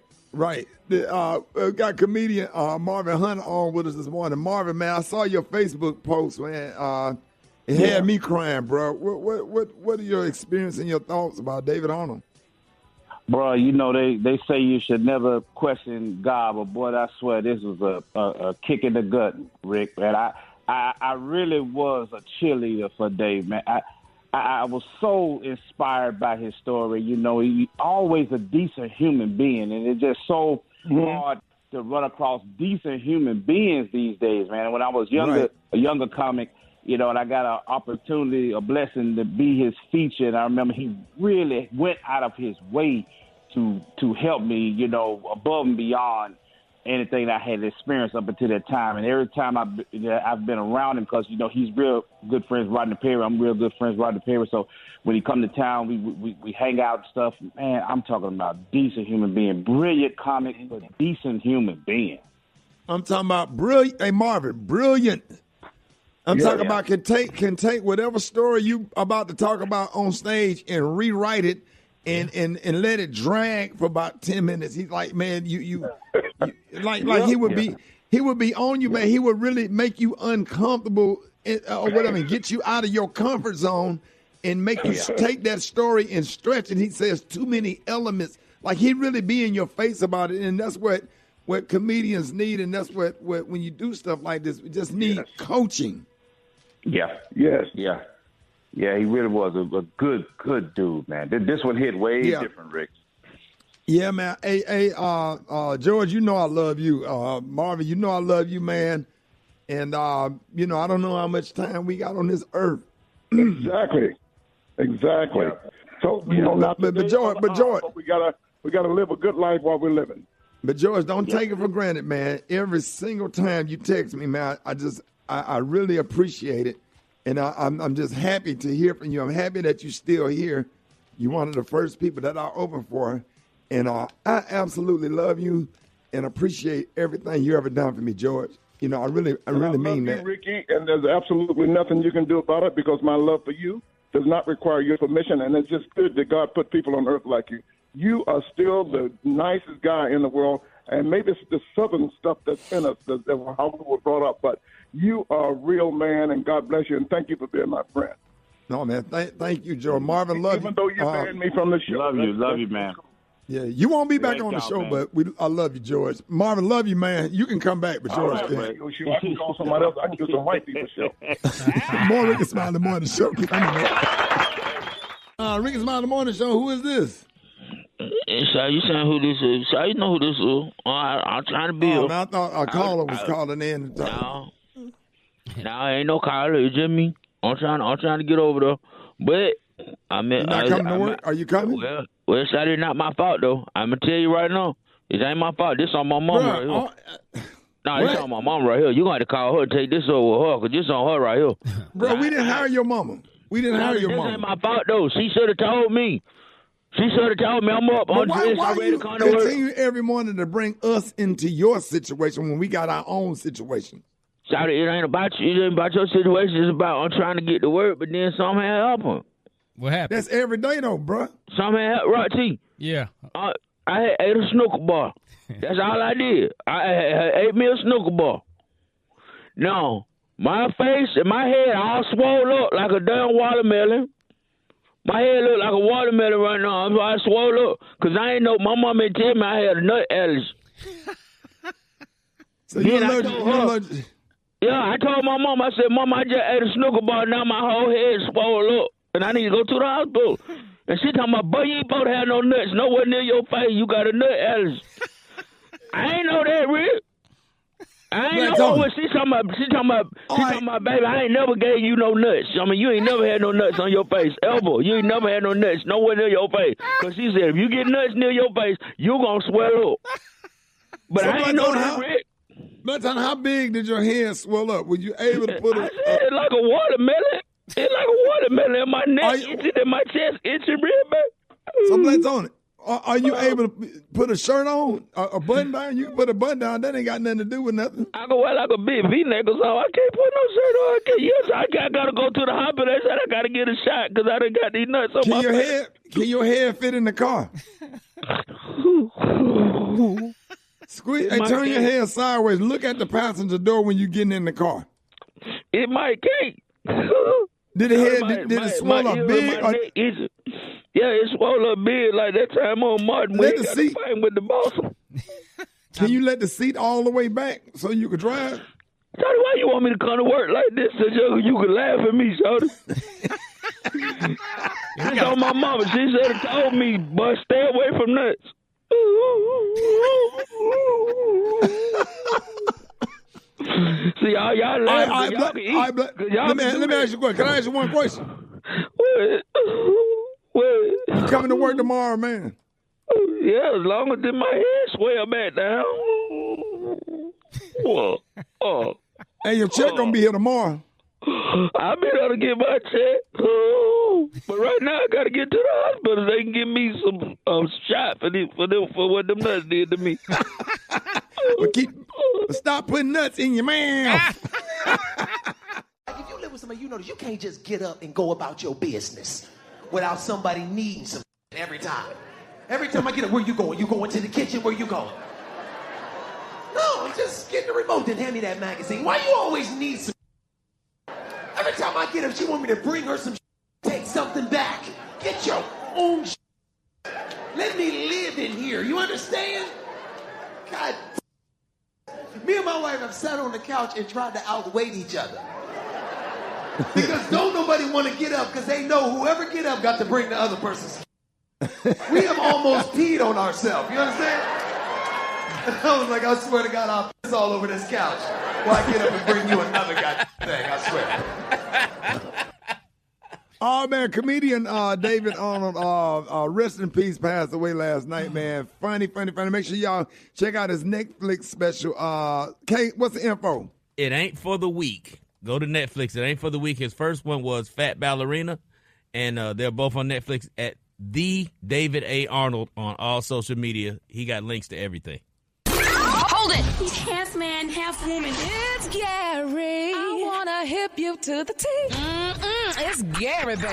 Got comedian Marvin Hunter on with us this morning. Marvin, man, I saw your Facebook post, man. It had me crying, bro. What are your experience and your thoughts about David Arnold? Bro, you know, they say you should never question God, but boy, I swear this was a kick in the gut, Rick. And I really was a cheerleader for Dave, man. I was so inspired by his story. You know, he's always a decent human being, and it's just so hard to run across decent human beings these days, man. When I was a younger comic, you know, and I got an opportunity, a blessing to be his feature. And I remember he really went out of his way to help me, you know, above and beyond anything that I had experienced up until that time. And every time I've been around him, because, you know, he's real good friends with Rodney Perry. I'm real good friends with Rodney Perry. So when he come to town, we hang out and stuff. Man, I'm talking about decent human being, brilliant comic, but decent human being. I'm talking about brilliant. Hey, Marvin, brilliant. I'm talking about can take whatever story you about to talk about on stage and rewrite it and let it drag for about 10 minutes. He's like, man, you he would be on you, man. He would really make you uncomfortable or whatever, and get you out of your comfort zone and make you take that story and stretch it. He says too many elements. Like, he really be in your face about it, and that's what comedians need, and that's what when you do stuff like this, we just need coaching. Yeah. Yes. Yeah. Yeah, he really was a good dude, man. This one hit way different, Rick. Yeah, man. Hey, George, you know I love you. Marvin, you know I love you, man. And, you know, I don't know how much time we got on this earth. Exactly. Yeah. So, you know, but George, we gotta live a good life while we're living. But George, don't take it for granted, man. Every single time you text me, man, I really appreciate it, and I'm just happy to hear from you. I'm happy that you're still here. You're one of the first people that I open for, and I absolutely love you and appreciate everything you ever done for me, George. You know, I really mean that. I love you, Ricky, and there's absolutely nothing you can do about it because my love for you does not require your permission, and it's just good that God put people on earth like you. You are still the nicest guy in the world, and maybe it's the southern stuff that's in us, how we were brought up, but you are a real man, and God bless you, and thank you for being my friend. No, man, thank you, Joe. Marvin, love you. Even though you banned me from the show. Love you, man. Yeah, you won't be back on the show, man. But I love you, George. Marvin, love you, man. You can come back, but George can't. I can call somebody else. I can do some white people show. More Rickey Smiley in the Morning Show. Rickey Smiley in the Morning Show, who is this? So you saying who this is? So you know who this is? I'm trying to be. I thought our caller was calling in. No, ain't no caller. It's just me. I'm trying to get over there, but I mean, you're not coming to work? Are you coming? Well, it's not my fault though. I'm gonna tell you right now, it ain't my fault. This on my mom right here. No, this on my mom right here. You gonna have to call her and take this over her, cause this on her right here. Bro, we didn't hire your mama. We didn't hire your mama. This ain't my fault though. She should have told me. I'm up. Why you continue every morning to bring us into your situation when we got our own situation? Sorry, it ain't about you. It ain't about your situation. It's about I'm trying to get to work, but then somehow happen. What happened? That's every day though, bro. Somehow, right, T? Yeah. I ate a snooker bar. That's all I did. I ate me a snooker bar. No, my face and my head all swole up like a damn watermelon. My head look like a watermelon right now. So I swole up because I ain't know. My mom had tell me I had a nut allergy. So you allergic? Yeah, I told my mom. I said, "Mom, I just ate a snooker bar. Now my whole head swole up, and I need to go to the hospital." And she talking about, "Boy, you ain't supposed to have no nuts nowhere near your face. You got a nut allergy." I ain't know that, Rick. I ain't know what she talking about. She talking about, baby, I ain't never gave you no nuts. I mean, you ain't never had no nuts on your face, ever. You ain't never had no nuts nowhere near your face. Because she said, if you get nuts near your face, you going to swell up. But so I ain't know that, Rick. Bloodton, how big did your head swell up? Were you able to put it? It's like a watermelon. It's like a watermelon in my neck, itching in my chest, itching real bad. So, Bloodton, are you able to put a shirt on, a button down? You can put a button down. That ain't got nothing to do with nothing. I go wear like a big V-neck or something. I can't put no shirt on. I got to go to the hospital. They said I got to get a shot because I done got these nuts on my face. Can your head fit in the car? Squeeze and turn your head sideways. Look at the passenger door when you getting in the car. It might can't. Did it swell up big? Yeah, it swelled up big like that time on Martin. We got to fight with the boss. Can you let the seat all the way back so you can drive? Shawty, why you want me to come to work like this so you can laugh at me, Shawty? This on my mama. She said it told me, boy, stay away from nuts. See, y'all laughing. Let me ask you a question. Can I ask you one question? You coming to work tomorrow, man? Yeah, as long as my head swell back down. Hey, your check gonna be here tomorrow. I'll be there to get my check. But right now, I got to get to the hospital. They can give me some shot for what them nuts did to me. Stop putting nuts in your mouth. If you live with somebody, you know that you can't just get up and go about your business without somebody needing some every time. Every time I get up, where you going? You going to the kitchen? Where you going? No, just get the remote and hand me that magazine. Why you always need some? Every time I get up, she want me to bring her some take something back. Get your own Let me live in here. You understand? God. Me and my wife have sat on the couch and tried to outweight each other. Because don't nobody want to get up because they know whoever get up got to bring the other person's. We have almost peed on ourselves. You understand? I was like, I swear to God, I'll piss all over this couch while I get up and bring you another goddamn thing. I swear. Oh, man, comedian David Arnold, rest in peace, passed away last night, man. Funny. Make sure y'all check out his Netflix special. Kate, what's the info? It Ain't For the Weak. Go to Netflix. It Ain't For the Weak. His first one was Fat Ballerina, and they're both on Netflix at The David A. Arnold on all social media. He got links to everything. Hold it! He's half man, half woman. It's Gary. I wanna hip you to the T. It's Gary, baby.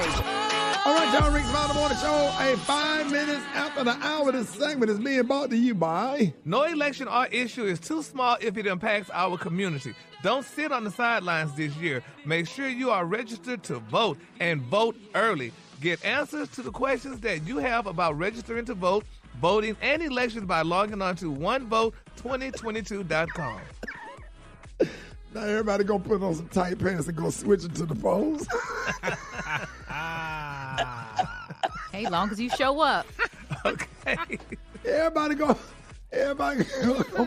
All right, y'all, Rickey Smiley Morning Show. 5 minutes after the hour, this segment is being brought to you by... No election or issue is too small if it impacts our community. Don't sit on the sidelines this year. Make sure you are registered to vote and vote early. Get answers to the questions that you have about registering to vote, voting, and elections by logging on to onevote2022.com. Now everybody gonna put on some tight pants and go switch it to the polls. Hey, long as you show up. Okay. Everybody gonna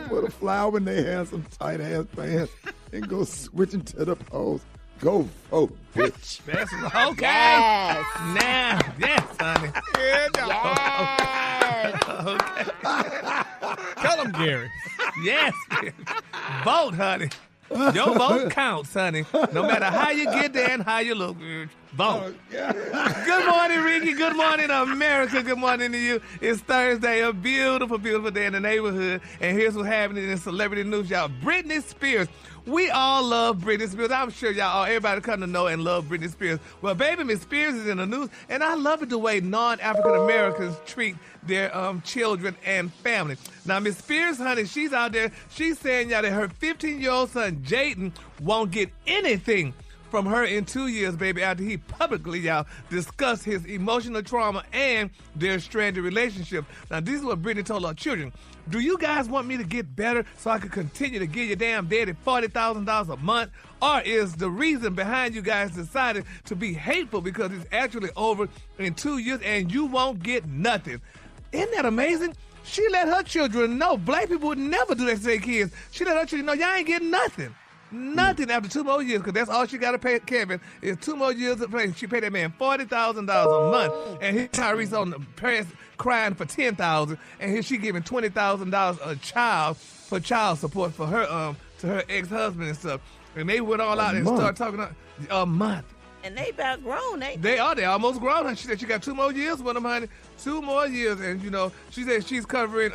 put a flower in their hair, some tight ass pants, and go switching to the polls. Go vote, bitch. That's okay. Yes. Now, yes, honey. Yes. Okay. Tell him, Gary. Yes. Vote, honey. Your vote counts, honey. No matter how you get there and how you look, bitch. Vote. Good morning, Ricky. Good morning, America. Good morning to you. It's Thursday, a beautiful, beautiful day in the neighborhood. And here's what's happening in celebrity news, y'all. Britney Spears. We all love Britney Spears. I'm sure y'all, everybody come to know and love Britney Spears. Well, baby, Miss Spears is in the news, and I love it the way non-African Americans treat their children and family. Now, Miss Spears, honey, she's out there. She's saying, y'all, that her 15-year-old son, Jaden, won't get anything from her in 2 years, baby, after he publicly, y'all, discussed his emotional trauma and their stranded relationship. Now, this is what Britney told her children. Do you guys want me to get better so I can continue to give your damn daddy $40,000 a month? Or is the reason behind you guys decided to be hateful because it's actually over in 2 years and you won't get nothing? Isn't that amazing? She let her children know. Black people would never do that to their kids. She let her children know, y'all ain't getting nothing. Nothing after 2 more years, because that's all she got to pay Kevin is 2 more years of pay. She paid that man $40,000 a month, and his Tyrese on the press crying for $10,000, and here she giving $20,000 a child for child support for her to her ex-husband and stuff. And they went all out and started talking a month. And they about grown, ain't they? They almost grown. She said she got 2 more years with them, honey. 2 more years, and you know, she said she's covering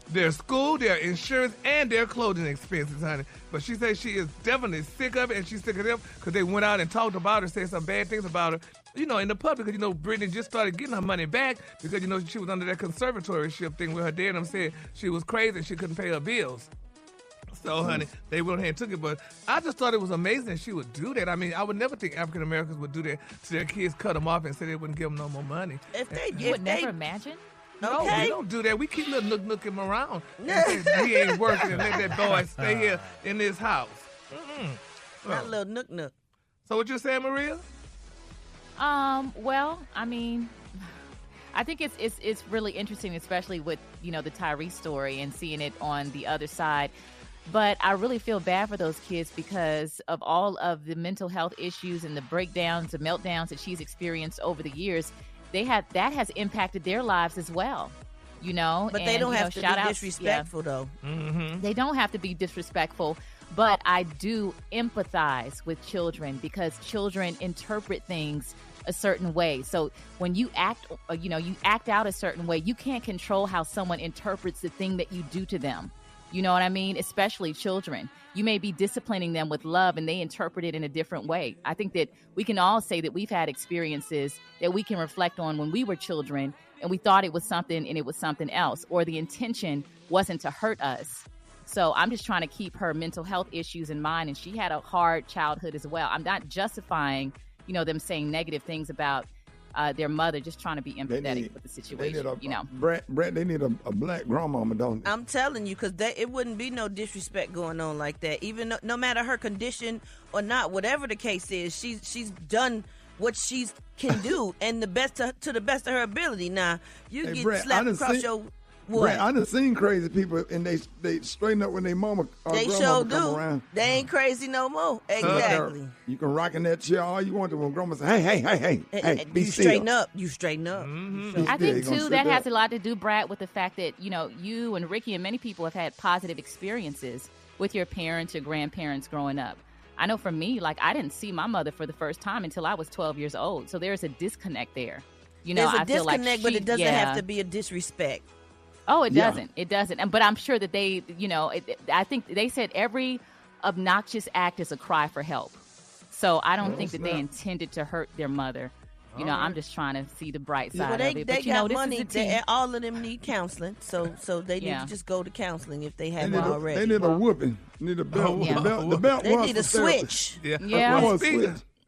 their school, their insurance, and their clothing expenses, honey. But she says she is definitely sick of it, and she's sick of them because they went out and talked about her, said some bad things about her, you know, in the public. Because, you know, Britney just started getting her money back because, you know, she was under that conservatorship thing with her dad, and I'm saying she was crazy and she couldn't pay her bills. So, honey, they went ahead and took it. But I just thought it was amazing that she would do that. I mean, I would never think African Americans would do that to their kids, cut them off and say they wouldn't give them no more money. You would never imagine? No, we don't do that. We keep little nooking him around. He ain't working and let that boy stay here in this house. Not a little nook. So what you saying, Maria? Well, I mean, I think it's really interesting, especially with, you know, the Tyrese story and seeing it on the other side. But I really feel bad for those kids because of all of the mental health issues and the breakdowns, the meltdowns that she's experienced over the years. That has impacted their lives as well, you know. But they don't have to be disrespectful, though. Mm-hmm. They don't have to be disrespectful, but I do empathize with children because children interpret things a certain way. So when you act out a certain way, you can't control how someone interprets the thing that you do to them. You know what I mean? Especially children. You may be disciplining them with love and they interpret it in a different way. I think that we can all say that we've had experiences that we can reflect on when we were children and we thought it was something and it was something else, or the intention wasn't to hurt us. So I'm just trying to keep her mental health issues in mind, and she had a hard childhood as well. I'm not justifying, you know, them saying negative things about their mother, just trying to be empathetic with the situation. They need Brett, they need a black grandmama, don't they? I'm telling you, because it wouldn't be no disrespect going on like that. Even no matter her condition or not, whatever the case is, she's done what she can do, and the best to the best of her ability. Now you get Brett, slapped across your. What? Brett, I done seen crazy people, and they straighten up when they mama or they grandma sure come do. around. They ain't crazy no more. Exactly. You can rock in that chair all you want to when grandma say, hey, be you still. straighten up. You straighten up. Mm-hmm. I think, too, that has a lot to do, Brad, with the fact that, you know, you and Ricky and many people have had positive experiences with your parents, your grandparents growing up. I know for me, like, I didn't see my mother for the first time until I was 12 years old. So there's a disconnect there. You know, There's a I feel disconnect, like but it doesn't have to be a disrespect. Oh, it doesn't. It doesn't. But I'm sure that they, you know, I think they said every obnoxious act is a cry for help. So I don't think that they intended to hurt their mother. You know, I'm just trying to see the bright side of it. But, you know, this money. is a team. All of them need counseling, so they need to just go to counseling if they haven't already. They need a whooping. Need a belt. The belt. They need a switch. Yeah.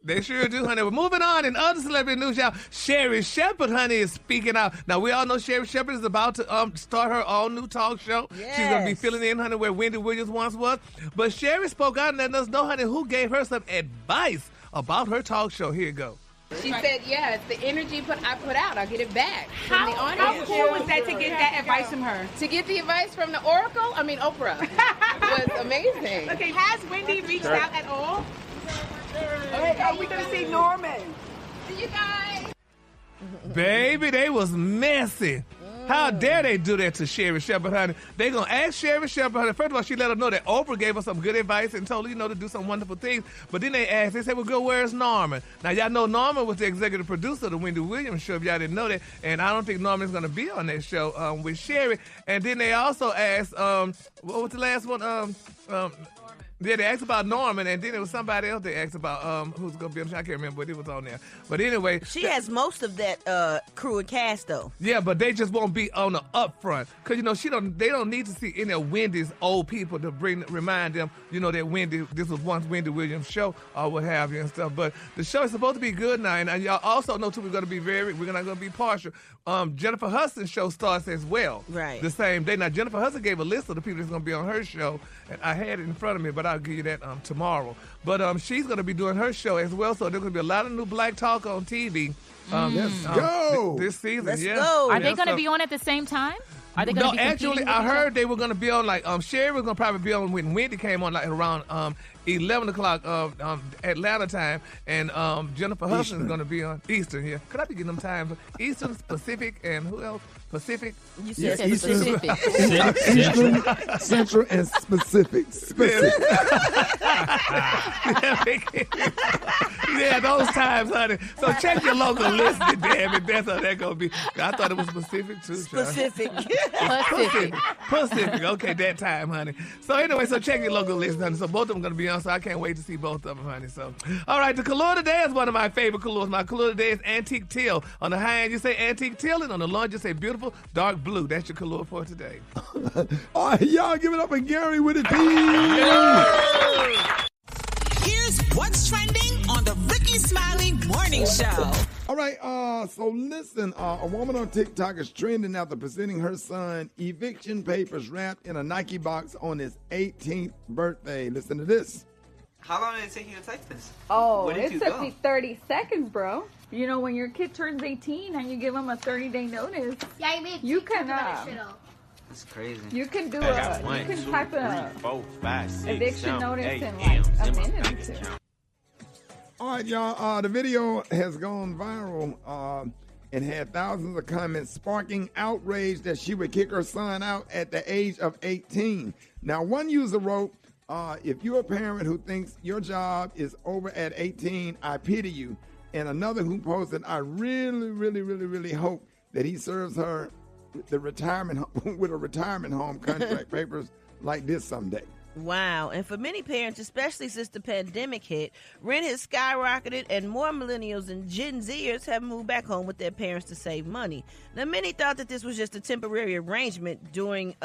They sure do, honey. We're moving on in other celebrity news, y'all. Sherry Shepherd, honey, is speaking out. Now, we all know Sherry Shepherd is about to start her own new talk show. Yes. She's going to be filling in, honey, where Wendy Williams once was. But Sherry spoke out and let us know, honey, who gave her some advice about her talk show. Here you go. She said, yeah, it's the energy I put out, I'll get it back How from the audience. How cool was that to get that advice from her? To get the advice from the Oracle? I mean, Oprah. It was amazing. Okay, has Wendy reached out at all? Okay, are we going to see Norman? See you guys. Baby, they was messy. How dare they do that to Sherry Shepherd, honey? They gonna ask Sherry Shepherd, honey. First of all, she let her know that Oprah gave her some good advice and told her, to do some wonderful things. But then they said, well, good, where's Norman? Now, y'all know Norman was the executive producer of the Wendy Williams show, if y'all didn't know that. And I don't think Norman's gonna be on that show with Sherry. And then they also asked, what was the last one? Yeah, they asked about Norman, and then it was somebody else they asked about who's going to be on the show. I can't remember, but it was on there. But anyway. She has most of that crew and cast, though. Yeah, but they just won't be on the upfront. Because, they don't need to see any of Wendy's old people to remind them, that this was once Wendy Williams' show or what have you and stuff. But the show is supposed to be good now, and y'all also know, too, we're not going to be partial. Jennifer Hudson's show starts as well. Right. The same day. Now, Jennifer Hudson gave a list of the people that's going to be on her show, and I had it in front of me, but I'll give you that tomorrow. But she's going to be doing her show as well, so there's going to be a lot of new black talk on TV. Let's go. This season, Let's go. Are they going to be on at the same time? Are they going to be actually, I heard they were going to be on, Sherry was going to probably be on when Wendy came on, around 11 o'clock Atlanta time, and Jennifer Hudson is going to be on Eastern here. Could I be getting them times? Eastern, Pacific, and who else? Pacific? You said Eastern, Pacific. Eastern, Central, and Specific. Yeah, those times, honey. So check your local listing, damn it. That's how that going to be. I thought it was Pacific, too. Pacific. Pacific. Okay, that time, honey. So anyway, check your local list, honey. So both of them going to be on, so I can't wait to see both of them, honey. So, all right, the color today is one of my favorite colors. My color today is antique teal. On the high end, you say antique teal, and on the low end, you say beautiful dark blue. That's your color for today. All right, y'all give it up for Gary with it. Here's what's trending on the Rickey Smiley Morning Show. All right, so listen, a woman on TikTok is trending after presenting her son eviction papers wrapped in a Nike box on his 18th birthday. Listen to this. How long did it take you to type this? Oh, Where did it you took go? me 30 seconds, bro. When your kid turns 18 and you give him a 30-day notice, you can That's crazy. you can do I got you one, can two, type three, a four, five, six, eviction seven, notice 8 in M's like a in my minute or bank two. account. All right, y'all, the video has gone viral and had thousands of comments sparking outrage that she would kick her son out at the age of 18. Now, one user wrote, if you're a parent who thinks your job is over at 18, I pity you. And another who posted, I really hope that he serves her with a retirement home contract papers like this someday. Wow. And for many parents, especially since the pandemic hit, rent has skyrocketed and more millennials and Gen Zers have moved back home with their parents to save money. Now, many thought that this was just a temporary arrangement during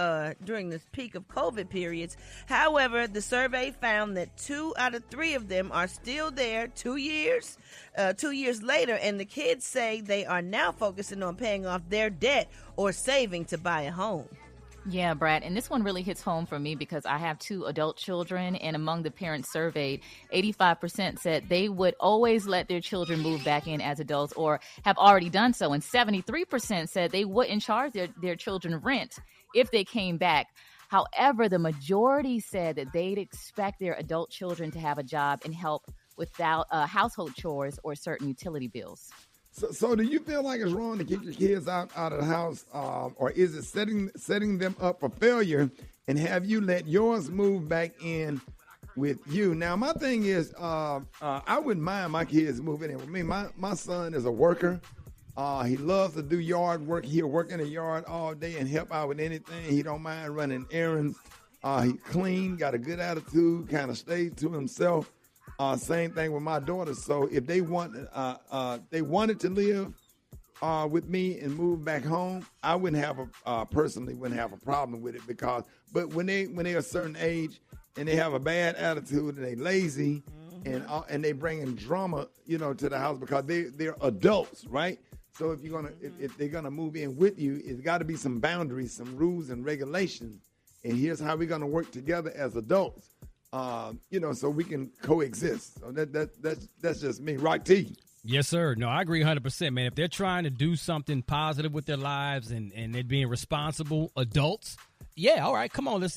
this peak of COVID periods. However, the survey found that 2 out of 3 of them are still there 2 years later, and the kids say they are now focusing on paying off their debt or saving to buy a home. Yeah, Brad, and this one really hits home for me because I have 2 adult children, and among the parents surveyed, 85% said they would always let their children move back in as adults or have already done so, and 73% said they wouldn't charge their children rent if they came back. However, the majority said that they'd expect their adult children to have a job and help without household chores or certain utility bills. So do you feel like it's wrong to keep your kids out of the house, or is it setting them up for failure, and have you let yours move back in with you? Now, my thing is, I wouldn't mind my kids moving in with me. My son is a worker. He loves to do yard work. He'll work in the yard all day and help out with anything. He don't mind running errands. He clean, got a good attitude, kind of stays to himself. Same thing with my daughter. So if they wanted to live with me and move back home, I personally wouldn't have a problem with it but when they're a certain age and they have a bad attitude and they lazy and they bringing drama, to the house because they're adults, right? So if they're gonna move in with you, it's got to be some boundaries, some rules and regulations, and here's how we're gonna work together as adults. So we can coexist. So that's just me. Right, T? Yes, sir. No, I agree 100%, man. If they're trying to do something positive with their lives and they're being responsible adults, yeah, all right, come on, we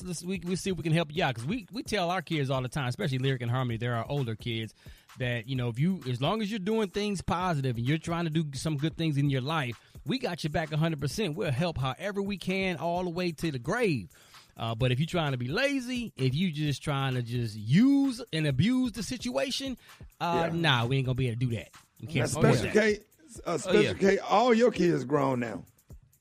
see if we can help you out. Because we tell our kids all the time, especially Lyric and Harmony, they're our older kids, that, as long as you're doing things positive and you're trying to do some good things in your life, we got your back 100%. We'll help however we can all the way to the grave. But if you're trying to be lazy, if you just trying to just use and abuse the situation, nah, we ain't going to be able to do that. We can't Special K, all your kids grown now.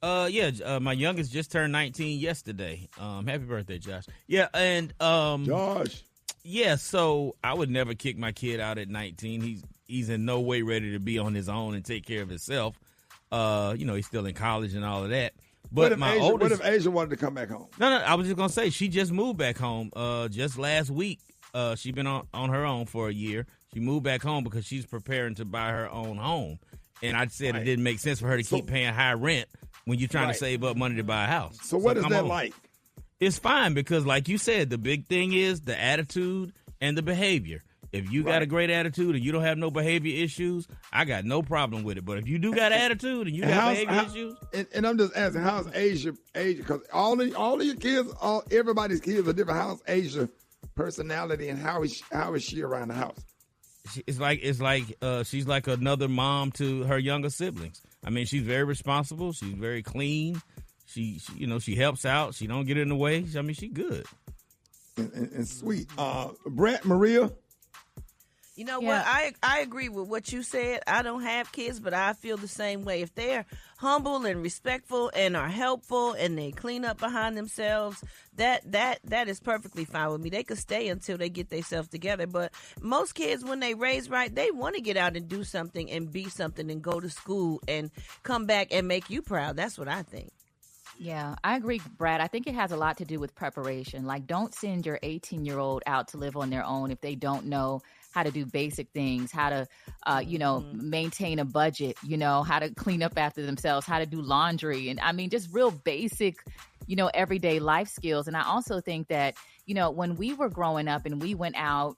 My youngest just turned 19 yesterday. Happy birthday, Josh. Yeah, and Josh. Yeah, so I would never kick my kid out at 19. He's in no way ready to be on his own and take care of himself. He's still in college and all of that. But what if Asia wanted to come back home? No, I was just gonna say she just moved back home. Just last week, she's been on her own for a year. She moved back home because she's preparing to buy her own home. And I said it didn't make sense for her to keep paying high rent when you're trying to save up money to buy a house. So what is that like? It's fine because, like you said, the big thing is the attitude and the behavior. If you got a great attitude and you don't have no behavior issues, I got no problem with it. But if you do got attitude and you got behavior issues, and I'm just asking, how's Asia? Because all of your kids, everybody's kids are different. How's Asia personality and how is she around the house? It's like she's like another mom to her younger siblings. I mean, she's very responsible. She's very clean. She helps out. She don't get in the way. I mean, she's good and sweet. Brett, Maria. You know what? I agree with what you said. I don't have kids, but I feel the same way. If they're humble and respectful and are helpful and they clean up behind themselves, that is perfectly fine with me. They could stay until they get themselves together. But most kids, when they raise right, they want to get out and do something and be something and go to school and come back and make you proud. That's what I think. Yeah, I agree, Brad. I think it has a lot to do with preparation. Like, don't send your 18-year-old out to live on their own if they don't know how to do basic things, how to, maintain a budget, how to clean up after themselves, how to do laundry. And I mean, just real basic, everyday life skills. And I also think that, when we were growing up and we went out,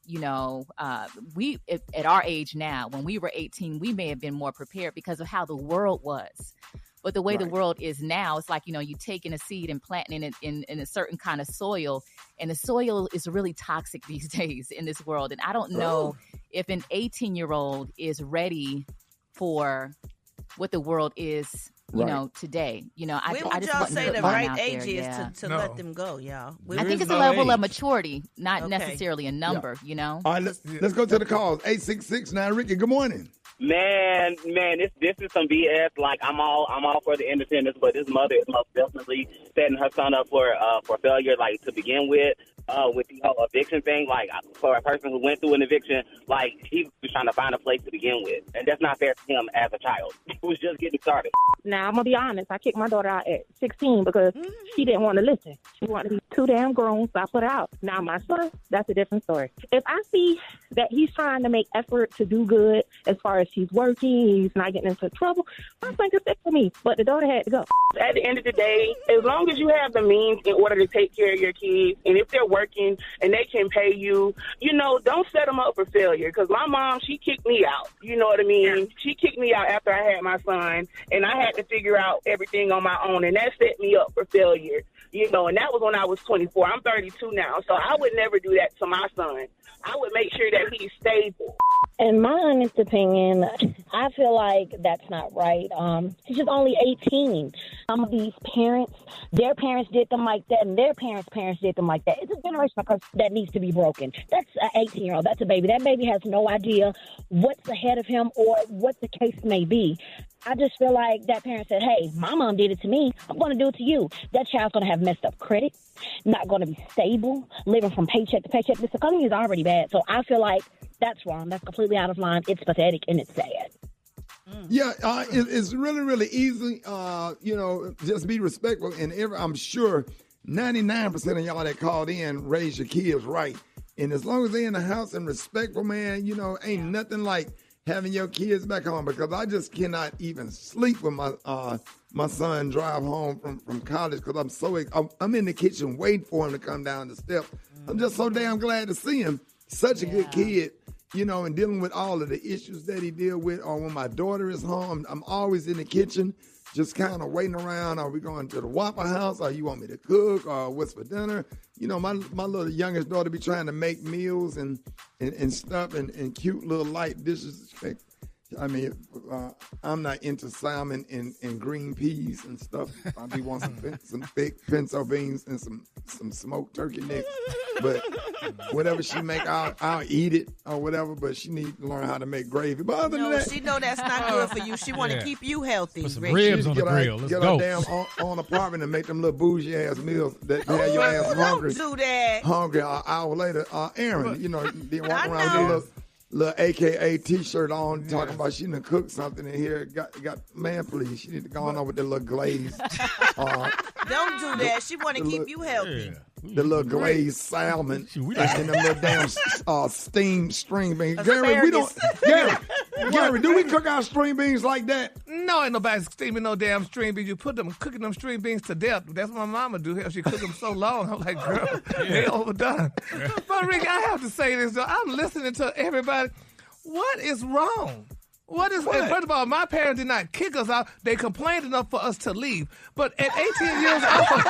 at our age now, when we were 18, we may have been more prepared because of how the world was. But the way the world is now, it's like, you taking a seed and planting it in a certain kind of soil. And the soil is really toxic these days in this world. And I don't know if an 18-year-old is ready for what the world is, today. I would just y'all say the right age is to let them go, y'all? I think it's a level of maturity, not necessarily a number, All right, let's go to the calls. 866-9 Ricky, good morning. Man, this is some BS. Like, I'm all for the independence, but this mother is most definitely setting her son up for failure. Like, to begin with the whole eviction thing. Like, for a person who went through an eviction, like, he was trying to find a place to begin with, and that's not fair to him as a child. He was just getting started. Now, I'm gonna be honest. I kicked my daughter out at 16 because she didn't want to listen. She wanted to be too damn grown, so I put her out. Now, my son, that's a different story. If I see that he's trying to make effort to do good as far as he's working, he's not getting into trouble, my son can stick for me. But the daughter had to go. At the end of the day, as long as you have the means in order to take care of your kids, and if they're working and they can pay you, don't set them up for failure. Because my mom, she kicked me out. You know what I mean? Yeah. She kicked me out after I had my son, and I had to figure out everything on my own, and that set me up for failure. And that was when I was 24. I'm 32 now, so I would never do that to my son. I would make sure that he's stable. In my honest opinion, I feel like that's not right. He's just only 18. Some of these parents, their parents did them like that, and their parents' did them like that. It's a generational curse that needs to be broken. That's an 18-year-old. That's a baby. That baby has no idea what's ahead of him or what the case may be. I just feel like that parent said, hey, my mom did it to me. I'm going to do it to you. That child's going to have messed up credit, not going to be stable, living from paycheck to paycheck. This economy is already bad. So I feel like that's wrong. That's completely out of line. It's pathetic and it's sad. Yeah, it's really, really easy, just be respectful. And I'm sure 99% of y'all that called in raise your kids right. And as long as they're in the house and respectful, man, ain't nothing like having your kids back home, because I just cannot even sleep when my son drive home from college, because I'm in the kitchen waiting for him to come down the steps. I'm just so damn glad to see him. Such a good kid, and dealing with all of the issues that he deal with. Or when my daughter is home, I'm always in the kitchen, just kind of waiting around. Are we going to the Waffle House? Or you want me to cook? Or what's for dinner? My little youngest daughter be trying to make meals and stuff and cute little light dishes. I mean, I'm not into salmon and green peas and stuff. I do want some big pinto beans and some smoked turkey necks. But whatever she make, I'll eat it or whatever. But she need to learn how to make gravy. But other than that, she know that's not good for you. She want to keep you healthy. Put some ribs on the grill. Let's get go. her damn on apartment and make them little bougie ass meals that have your ass hungry. Don't do that. Hungry an hour later. Aaron, you know, they walk around with little AKA T-shirt on, talking about she done cooked something in here. Got man, please. She need to go on over with the little glaze. Don't do that. She want to keep you healthy. The little glazed salmon and them little damn steamed string beans. Gary, do we cook our string beans like that? No, ain't nobody steaming no damn string beans. You cooking them string beans to death. That's what my mama do. She cooked them so long. I'm like, girl, they overdone. But Rick, I have to say this though. I'm listening to everybody. What is wrong? First of all, my parents did not kick us out. They complained enough for us to leave. But at 18 years old,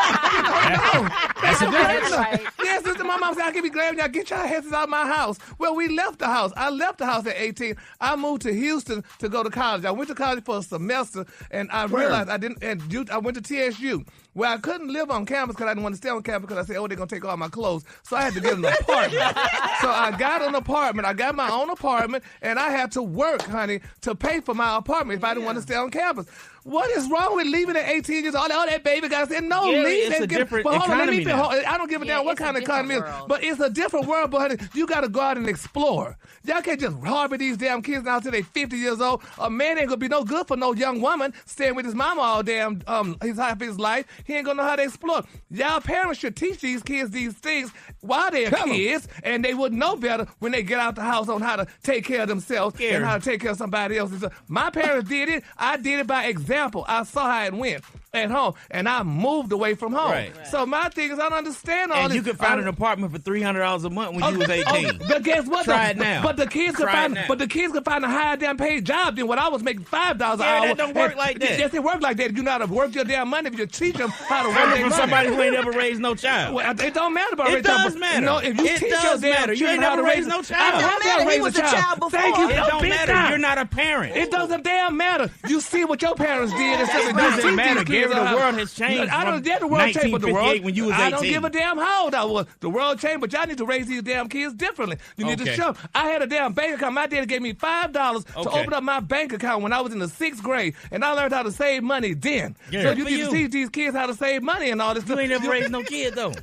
that's a difference. Right. Yes, my mom said, I can be glad y'all get your asses out of my house. Well, we left the house. I left the house at 18. I moved to Houston to go to college. I went to college for a semester, and I realized I didn't. And I went to TSU. Well, I couldn't live on campus because I didn't want to stay on campus because I said, they're going to take all my clothes. So I had to get an apartment. So I got an apartment. I got my own apartment, and I had to work, honey, to pay for my apartment if I didn't want to stay on campus. What is wrong with leaving at 18 years old? All that baby got to say, no, leave. It's a different economy now. I don't give a damn what kind of economy it is, but it's a different world, but honey, you got to go out and explore. Y'all can't just harbor these damn kids now until they 50 years old. A man ain't going to be no good for no young woman staying with his mama all damn half his life. He ain't going to know how to explore. Y'all parents should teach these kids these things while they're kids, and they would know better when they get out the house on how to take care of themselves and how to take care of somebody else. My parents did it. I did it by example. I saw how it went at home, and I moved away from home. Right. So my thing is, I don't understand all this. And you could find an apartment for $300 a month when you was 18. But guess what? Try it now. But the kids could find a higher damn paid job than what I was making $5 an hour. That don't work like that. Yes, it works like that. You know how to work your damn money if you teach them how to work their money. From somebody who ain't ever raised no child. Well, it don't matter about raising. It does matter. You know, if you teach your damn you ain't never raised no child. It don't matter. He was a child before. Thank you. It don't matter. You're not a parent. It doesn't damn matter. You see what your parents did. It doesn't matter. Gary, the world has changed. I don't get the world changed, but the world. When you was 18. I don't give a damn how old I was. The world changed, but y'all need to raise these damn kids differently. You need to show. I had a damn bank account. My daddy gave me $5 to open up my bank account when I was in the 6th grade, and I learned how to save money then. Yeah. So you need to teach these kids how to save money and all this stuff. You ain't never raised no kid though.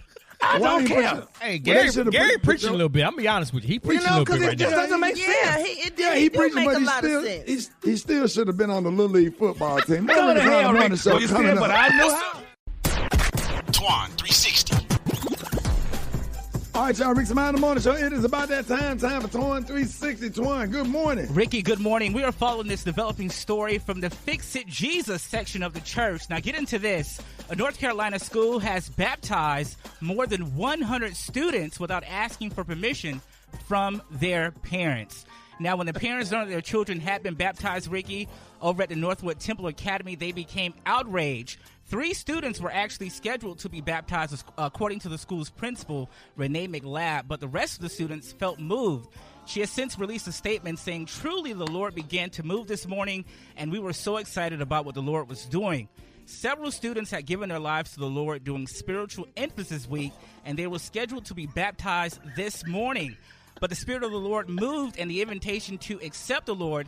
I don't care. Hey, Gary preaching a little bit. I'm gonna be honest with you. He preaching a little bit right now. It doesn't make sense. He preaching, but he still should have been on the Little League football team. Go to hell, Rick. But I know how. Twan 360. All right, y'all, Rickey Smiley in the morning show. It is about that time for Twan 360. Twan, good morning. Ricky, good morning. We are following this developing story from the Fix It Jesus section of the church. Now, get into this. A North Carolina school has baptized more than 100 students without asking for permission from their parents. Now, when the parents learned that their children had been baptized, Ricky, over at the Northwood Temple Academy, they became outraged. 3 students were actually scheduled to be baptized, according to the school's principal, Renee McLeod, but the rest of the students felt moved. She has since released a statement saying, "Truly, the Lord began to move this morning, and we were so excited about what the Lord was doing." Several students had given their lives to the Lord during Spiritual Emphasis Week, and they were scheduled to be baptized this morning. But the Spirit of the Lord moved, and the invitation to accept the Lord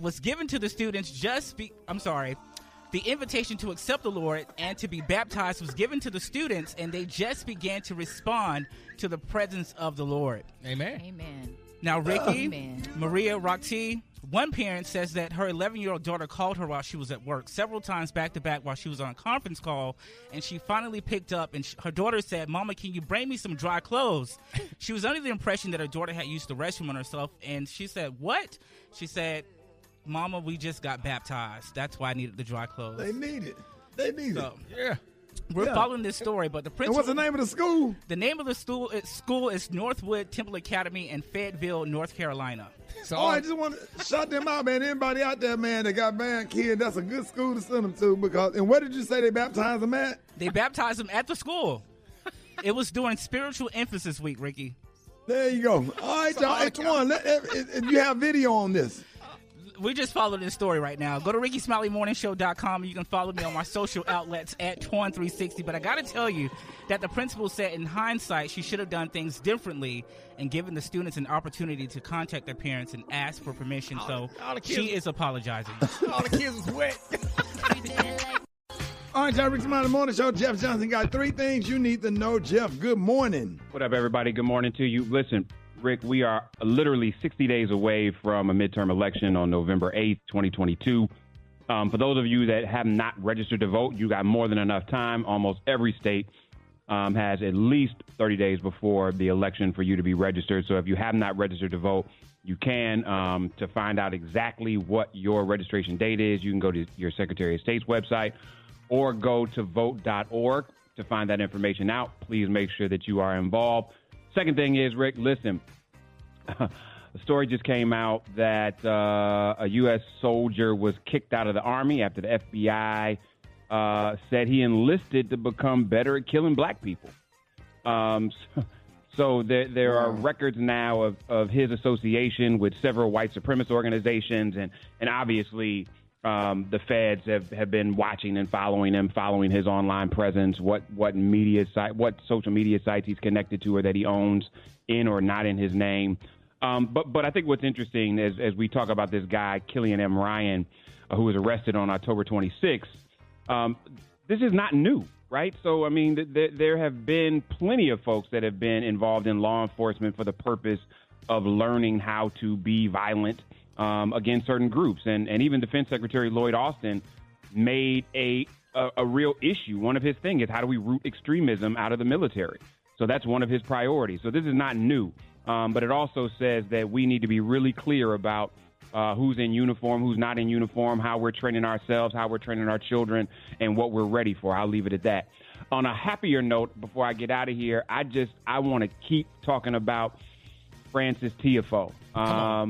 was given to the students The invitation to accept the Lord and to be baptized was given to the students, and they just began to respond to the presence of the Lord. Amen. Amen. Now, Ricky, Maria Rockti, one parent says that her 11-year-old daughter called her while she was at work several times back-to-back while she was on a conference call, and she finally picked up, and her daughter said, "Mama, can you bring me some dry clothes?" She was under the impression that her daughter had used the restroom on herself, and she said, "What?" She said, "Mama, we just got baptized. That's why I needed the dry clothes." They need it. Yeah. We're following this story, but the principal... And what's the name of the school? The name of the school is Northwood Temple Academy in Fayetteville, North Carolina. So I just want to shout them out, man. Anybody out there, man, that got bad kids, that's a good school to send them to. And where did you say they baptized them at? They baptized them at the school. It was during Spiritual Emphasis Week, Ricky. There you go. All right, y'all. Hey, come on. You have video on this. We just followed this story right now. Go to RickySmileyMorningShow.com. You can follow me on my social outlets at Twan360. But I got to tell you that the principal said in hindsight she should have done things differently and given the students an opportunity to contact their parents and ask for permission. So she is apologizing. All the kids was wet. All right, y'all. Rickey Smiley Morning Show. Jeff Johnson got 3 things you need to know. Jeff, good morning. What up, everybody? Good morning to you. Listen, Rick, we are literally 60 days away from a midterm election on November 8th, 2022. For those of you that have not registered to vote, you got more than enough time. Almost every state has at least 30 days before the election for you to be registered. So if you have not registered to vote, you can. To find out exactly what your registration date is, you can go to your Secretary of State's website or go to vote.org to find that information out. Please make sure that you are involved. Second thing is, Rick, listen, a story just came out that a U.S. soldier was kicked out of the Army after the FBI said he enlisted to become better at killing black people. So there are records now of his association with several white supremacist organizations, and obviously the feds have been watching and following him, following his online presence, what social media sites he's connected to or that he owns in or not in his name. But I think what's interesting as we talk about this guy, Killian M. Ryan, who was arrested on October 26th, this is not new, right? So, I mean, there have been plenty of folks that have been involved in law enforcement for the purpose of learning how to be violent against certain groups. And even Defense Secretary Lloyd Austin made a real issue. One of his things is how do we root extremism out of the military? So that's one of his priorities. So this is not new. But it also says that we need to be really clear about who's in uniform, who's not in uniform, how we're training ourselves, how we're training our children, and what we're ready for. I'll leave it at that. On a happier note, before I get out of here, I want to keep talking about Francis Tiafoe.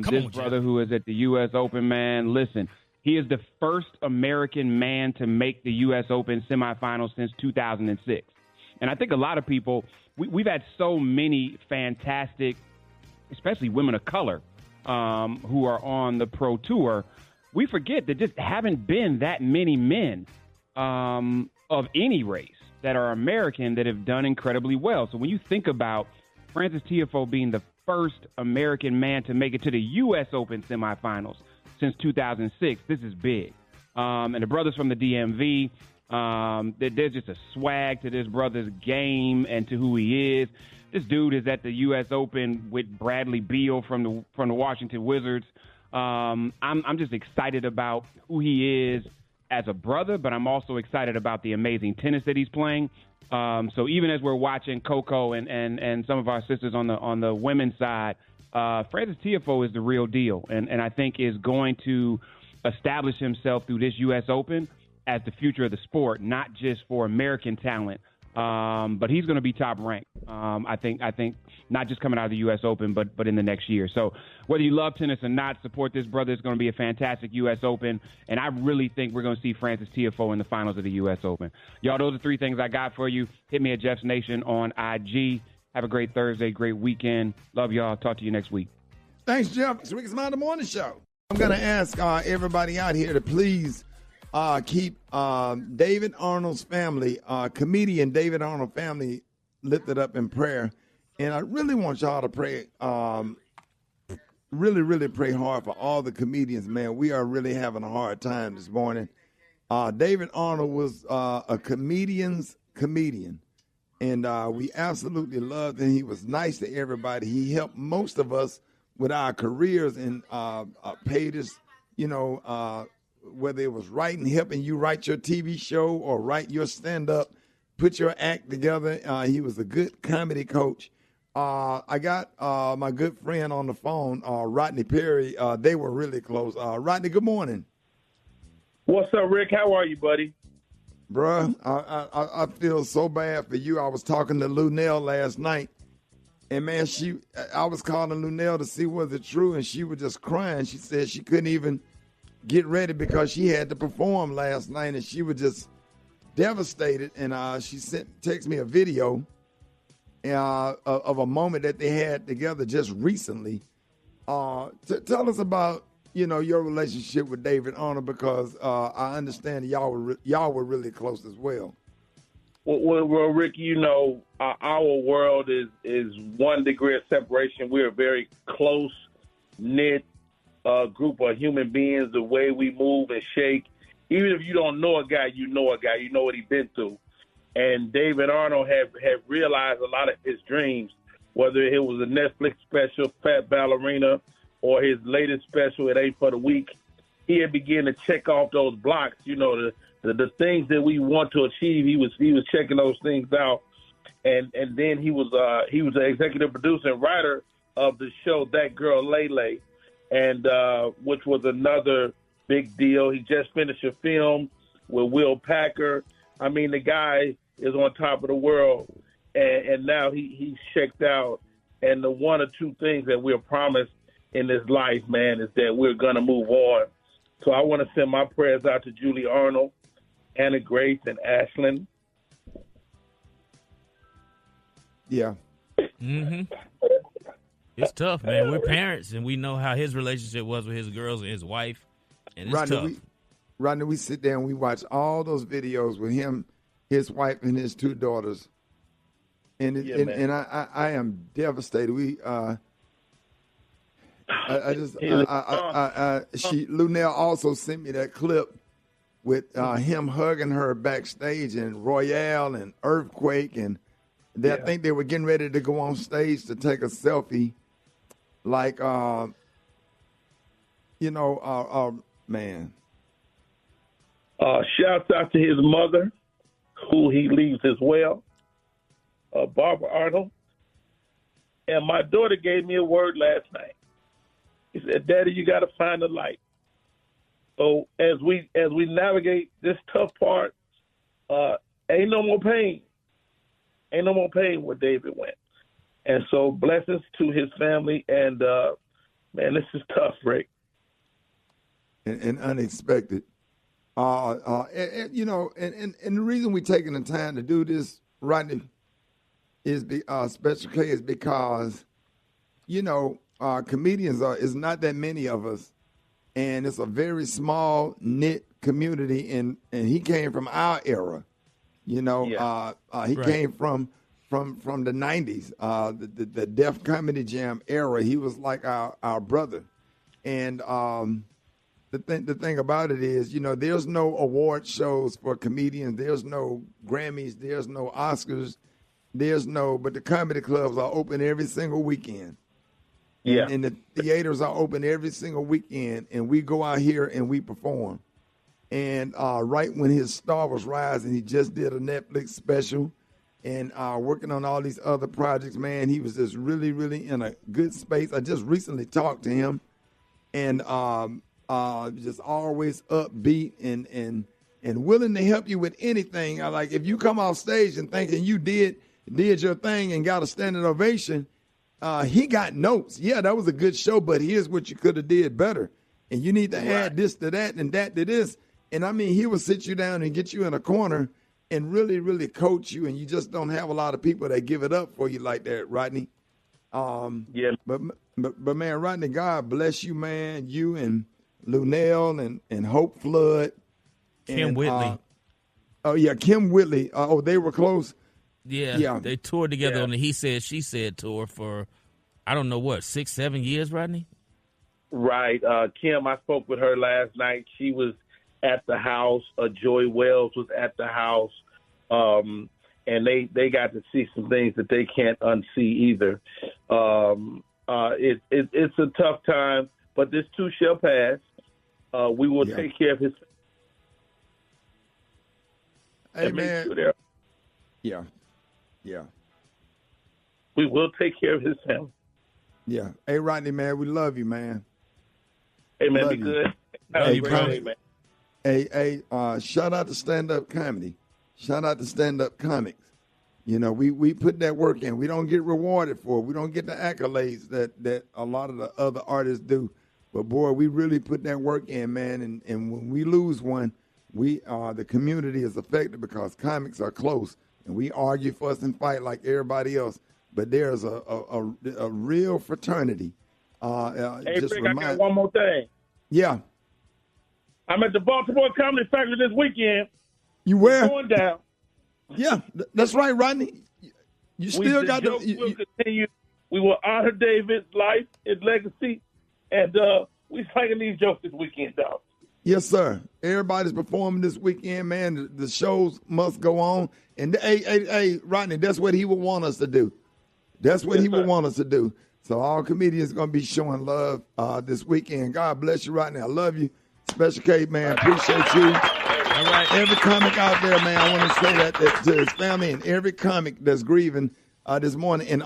This brother who is at the U.S. Open, man, listen, he is the first American man to make the U.S. Open semifinals since 2006. And I think a lot of people, we've had so many fantastic, especially women of color, who are on the pro tour. We forget that just haven't been that many men of any race that are American that have done incredibly well. So when you think about Francis Tiafoe being the first American man to make it to the U.S. Open semifinals since 2006, this is big. And the brothers from the DMV, there's just a swag to this brother's game and to who he is. This dude is at the U.S. Open with Bradley Beal from the Washington Wizards. I'm just excited about who he is as a brother, but I'm also excited about the amazing tennis that he's playing. So even as we're watching Coco and some of our sisters on the women's side, Francis Tiafoe is the real deal, and I think is going to establish himself through this U.S. Open as the future of the sport, not just for American talent, but he's going to be top ranked. I think not just coming out of the U.S. Open, but in the next year. So whether you love tennis or not, support this brother. It's going to be a fantastic U.S. Open, and I really think we're going to see Francis Tiafoe in the finals of the U.S. Open. Y'all, those are 3 things I got for you. Hit me at Jeff's Nation on IG. Have a great Thursday, great weekend. Love y'all. Talk to you next week. Thanks, Jeff. It's Rickey Smiley Morning Show. I'm going to ask everybody out here to please keep David Arnold's family, comedian David Arnold family, lifted up in prayer. And I really want y'all to pray, really pray hard for all the comedians, man. We are really having a hard time this morning. David Arnold was a comedian's comedian, and we absolutely loved him. He was nice to everybody. He helped most of us with our careers and paid us, whether it was writing, helping you write your TV show or write your stand-up, put your act together. He was a good comedy coach. I got my good friend on the phone, Rodney Perry. They were really close. Rodney, good morning. What's up, Rick? How are you, buddy? Bruh, I feel so bad for you. I was talking to Lunell last night, and man, I was calling Lunell to see was it true, and she was just crying. She said she couldn't even get ready because she had to perform last night, and she was just devastated. And she texted me a video, of a moment that they had together just recently. Tell us about your relationship with David Arnold, because I understand y'all were really close as well. Well, Ricky, our world is 1 degree of separation. We're a very close knit group of human beings. The way we move and shake, even if you don't know a guy, you know a guy. You know what he's been through. And David Arnold have realized a lot of his dreams, whether it was a Netflix special, Fat Ballerina, or his latest special, It Ain't for the Week. He had begun to check off those blocks, the things that we want to achieve. He was checking those things out, and then he was the executive producer and writer of the show That Girl Lele, and which was another big deal. He just finished a film with Will Packer. I mean, the guy is on top of the world, and now he's checked out. And the 1 or 2 things that we're promised in this life, man, is that we're going to move on. So I want to send my prayers out to Julie Arnold, Anna Grace, and Ashlyn. Yeah. Mm-hmm. It's tough, man. We're parents, and we know how his relationship was with his girls and his wife, and it's tough. Rodney, we sit there and we watch all those videos with him, his wife, and his 2 daughters, and I am devastated. Lunell also sent me that clip with him hugging her backstage and Royale and Earthquake, and I think they were getting ready to go on stage to take a selfie. Like, man. Shouts out to his mother, who he leaves as well, Barbara Arnold. And my daughter gave me a word last night. He said, "Daddy, you got to find the light." So as we navigate this tough part, ain't no more pain. Ain't no more pain where David went. And so blessings to his family. And, man, this is tough, Rick. And unexpected. And the reason we're taking the time to do this, Rodney, is Special K, is because, comedians is not that many of us, and it's a very small knit community, and he came from our era. He came from the 90s, the Def Comedy Jam era. He was like our brother. And the thing about it is, there's no award shows for comedians. There's no Grammys. There's no Oscars. But the comedy clubs are open every single weekend. Yeah. And the theaters are open every single weekend, and we go out here and we perform. And right when his star was rising, he just did a Netflix special and working on all these other projects, man. He was just really, really in a good space. I just recently talked to him, and just always upbeat and willing to help you with anything. Like, if you come off stage and thinking you did your thing and got a standing ovation, he got notes. Yeah, that was a good show, but here's what you could have did better. And you need to add this to that and that to this. And, I mean, he will sit you down and get you in a corner and really, really coach you, and you just don't have a lot of people that give it up for you like that, Rodney. But man, Rodney, God bless you, man. You and Lunell and Hope Flood. Kim Whitley. Kim Whitley. They were close. Yeah. They toured together on the He Said, She Said tour for, I don't know what, 6-7 years, Rodney? Right. Kim, I spoke with her last night. She was at the house. Joy Wells was at the house. And they got to see some things that they can't unsee either. It's a tough time, but this too shall pass. We will take care of his. Hey, man. Sure Yeah. We will take care of his family. Yeah. Hey, Rodney, man, we love you, man. Hey, man, be good. Have a great day, man. Hey, shout out to stand-up comedy. Shout out to stand-up comics. We put that work in. We don't get rewarded for it. We don't get the accolades that a lot of the other artists do. But, boy, we really put that work in, man. And when we lose one, the community is affected because comics are close. And we argue, fuss, and fight like everybody else. but there's a real fraternity. Hey, just Rick, I got one more thing. Yeah. I'm at the Baltimore Comedy Factory this weekend. You where? It's going down. Yeah, that's right, Rodney. You still got the jokes will continue. We will honor David's life, his legacy, and we slanging these jokes this weekend, dog. Yes, sir. Everybody's performing this weekend, man. The shows must go on. And, hey, Rodney, that's what he would want us to do. That's what he would want us to do. So all comedians going to be showing love this weekend. God bless you, Rodney. I love you. Special K, man. Appreciate you. All right. Every comic out there, man, I want to say that to his family and every comic that's grieving this morning and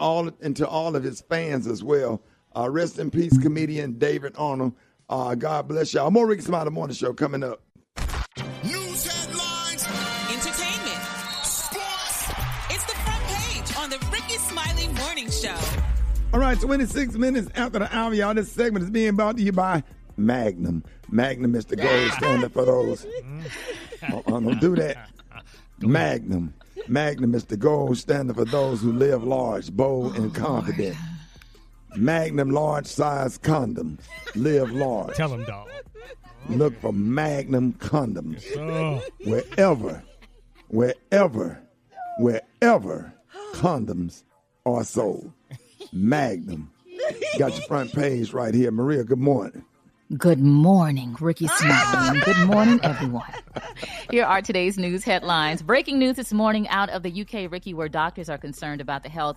to all of his fans as well. Rest in peace, comedian David Arnold. God bless y'all. More Rickey Smiley Morning Show coming up. News headlines, entertainment, sports. It's the front page on the Rickey Smiley Morning Show. All right, 26 minutes after the hour, y'all. This segment is being brought to you by Magnum. Magnum is the gold standard for those. Don't do that. Magnum. Magnum is the gold standard for those who live large, bold, and confident. Magnum large size condoms. Live large. Tell them, dog. Look for Magnum condoms. Oh. Wherever condoms are sold. Magnum. Got your front page right here. Maria, good morning. Good morning, Rickey Smiley. Good morning, everyone. Here are today's news headlines. Breaking news this morning out of the UK, Rickey, where doctors are concerned about the health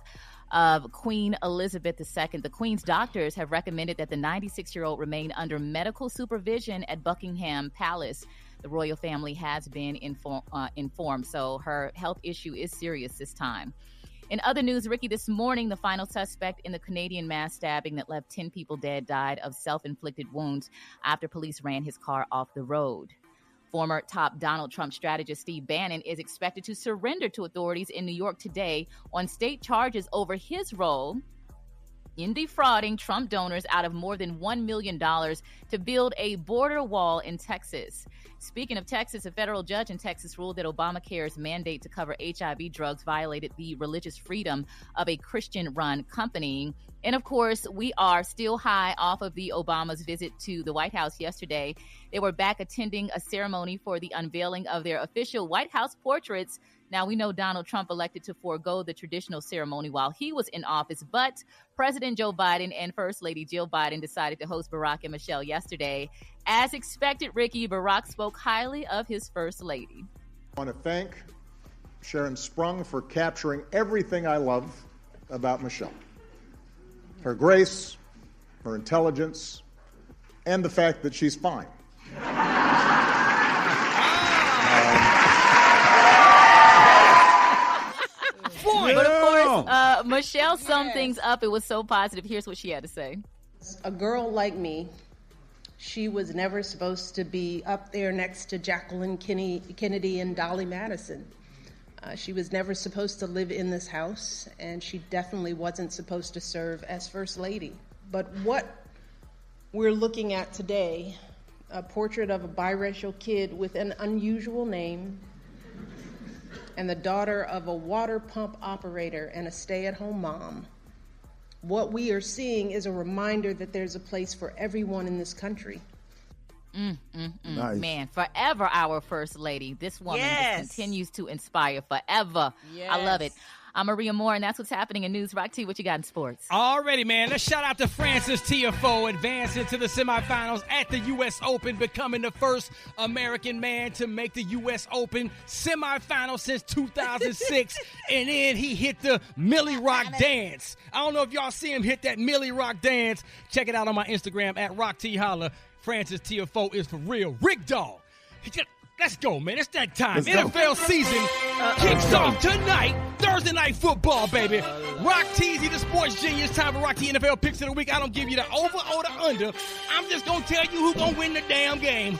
of Queen Elizabeth II. The Queen's doctors have recommended that the 96-year-old remain under medical supervision at Buckingham Palace. The royal family has been informed, so her health issue is serious this time. In other news, Rickey, this morning, the final suspect in the Canadian mass stabbing that left 10 people dead died of self-inflicted wounds after police ran his car off the road. Former top Donald Trump strategist Steve Bannon is expected to surrender to authorities in New York today on state charges over his role in defrauding Trump donors out of more than $1 million to build a border wall in Texas. Speaking of Texas, a federal judge in Texas ruled that Obamacare's mandate to cover HIV drugs violated the religious freedom of a Christian-run company. And of course, we are still high off of the Obama's visit to the White House yesterday. They were back attending a ceremony for the unveiling of their official White House portraits. Now, we know Donald Trump elected to forego the traditional ceremony while he was in office, but President Joe Biden and First Lady Jill Biden decided to host Barack and Michelle yesterday. As expected, Rickey, Barack spoke highly of his First Lady. I want to thank Sharon Sprung for capturing everything I love about Michelle. Her grace, her intelligence, and the fact that she's fine. But of course, Michelle summed things up. It was so positive. Here's what she had to say. A girl like me, she was never supposed to be up there next to Jacqueline Kennedy and Dolly Madison. She was never supposed to live in this house, and she definitely wasn't supposed to serve as First Lady. But what we're looking at today, a portrait of a biracial kid with an unusual name, and the daughter of a water pump operator and a stay-at-home mom. What we are seeing is a reminder that there's a place for everyone in this country. Nice. Man, forever our First Lady. This woman just continues to inspire forever. I love it. I'm Maria Moore, and that's what's happening in News. Rock T, what you got in sports? Alrighty, man. Let's shout out to Frances Tiafoe advancing to the semifinals at the U.S. Open, becoming the first American man to make the U.S. Open semifinal since 2006. And then he hit the Millie Rock dance. I don't know if y'all see him hit that Millie Rock dance. Check it out on my Instagram at Rock T Holla. Frances Tiafoe is for real. Rick Dog. Let's go, man. It's that time. NFL season kicks off tonight. Thursday night football, baby. Rock Teasy, the sports genius. Time for Rock T NFL picks of the week. I don't give you the over or the under. I'm just going to tell you who's going to win the damn game.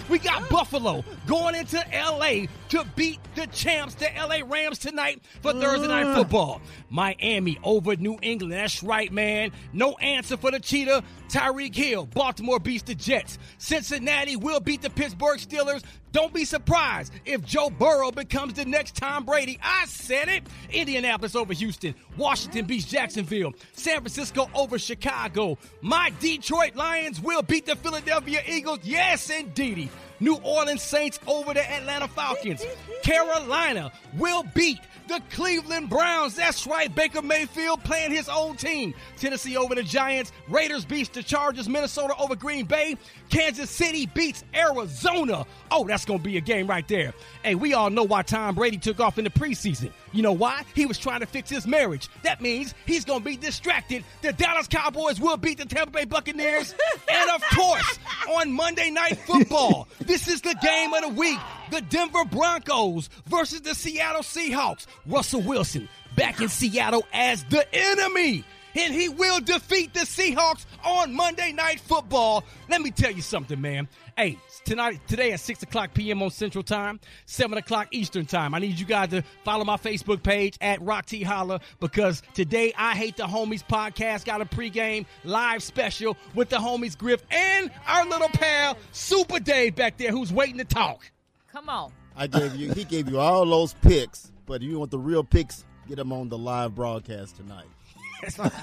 We got Buffalo going into L.A. to beat the champs, the L.A. Rams, tonight for Thursday Night Football. Miami over New England. That's right, man. No answer for the cheetah. Tyreek Hill. Baltimore beats the Jets. Cincinnati will beat the Pittsburgh Steelers. Don't be surprised if Joe Burrow becomes the next Tom Brady. I said it. Indianapolis over Houston. Washington beats Jacksonville. San Francisco over Chicago. My Detroit Lions will beat the Philadelphia Eagles. Yes, indeedy. New Orleans Saints over the Atlanta Falcons. Carolina will beat the Cleveland Browns. That's right, Baker Mayfield playing his old team. Tennessee over the Giants. Raiders beats the Chargers. Minnesota over Green Bay. Kansas City beats Arizona. Oh, that's going to be a game right there. Hey, we all know why Tom Brady took off in the preseason. You know why? He was trying to fix his marriage. That means he's going to be distracted. The Dallas Cowboys will beat the Tampa Bay Buccaneers. And, of course, on Monday Night Football, this is the game of the week. The Denver Broncos versus the Seattle Seahawks. Russell Wilson back in Seattle as the enemy. And he will defeat the Seahawks on Monday Night Football. Let me tell you something, man. Hey, today at 6 o'clock p.m. on Central Time, 7 o'clock Eastern Time. I need you guys to follow my Facebook page at Rock T Holla, because today I Hate the Homies podcast got a pregame live special with the homies Griff and our little pal Super Dave back there who's waiting to talk. Come on. He gave you all those picks, but if you want the real picks, get them on the live broadcast tonight.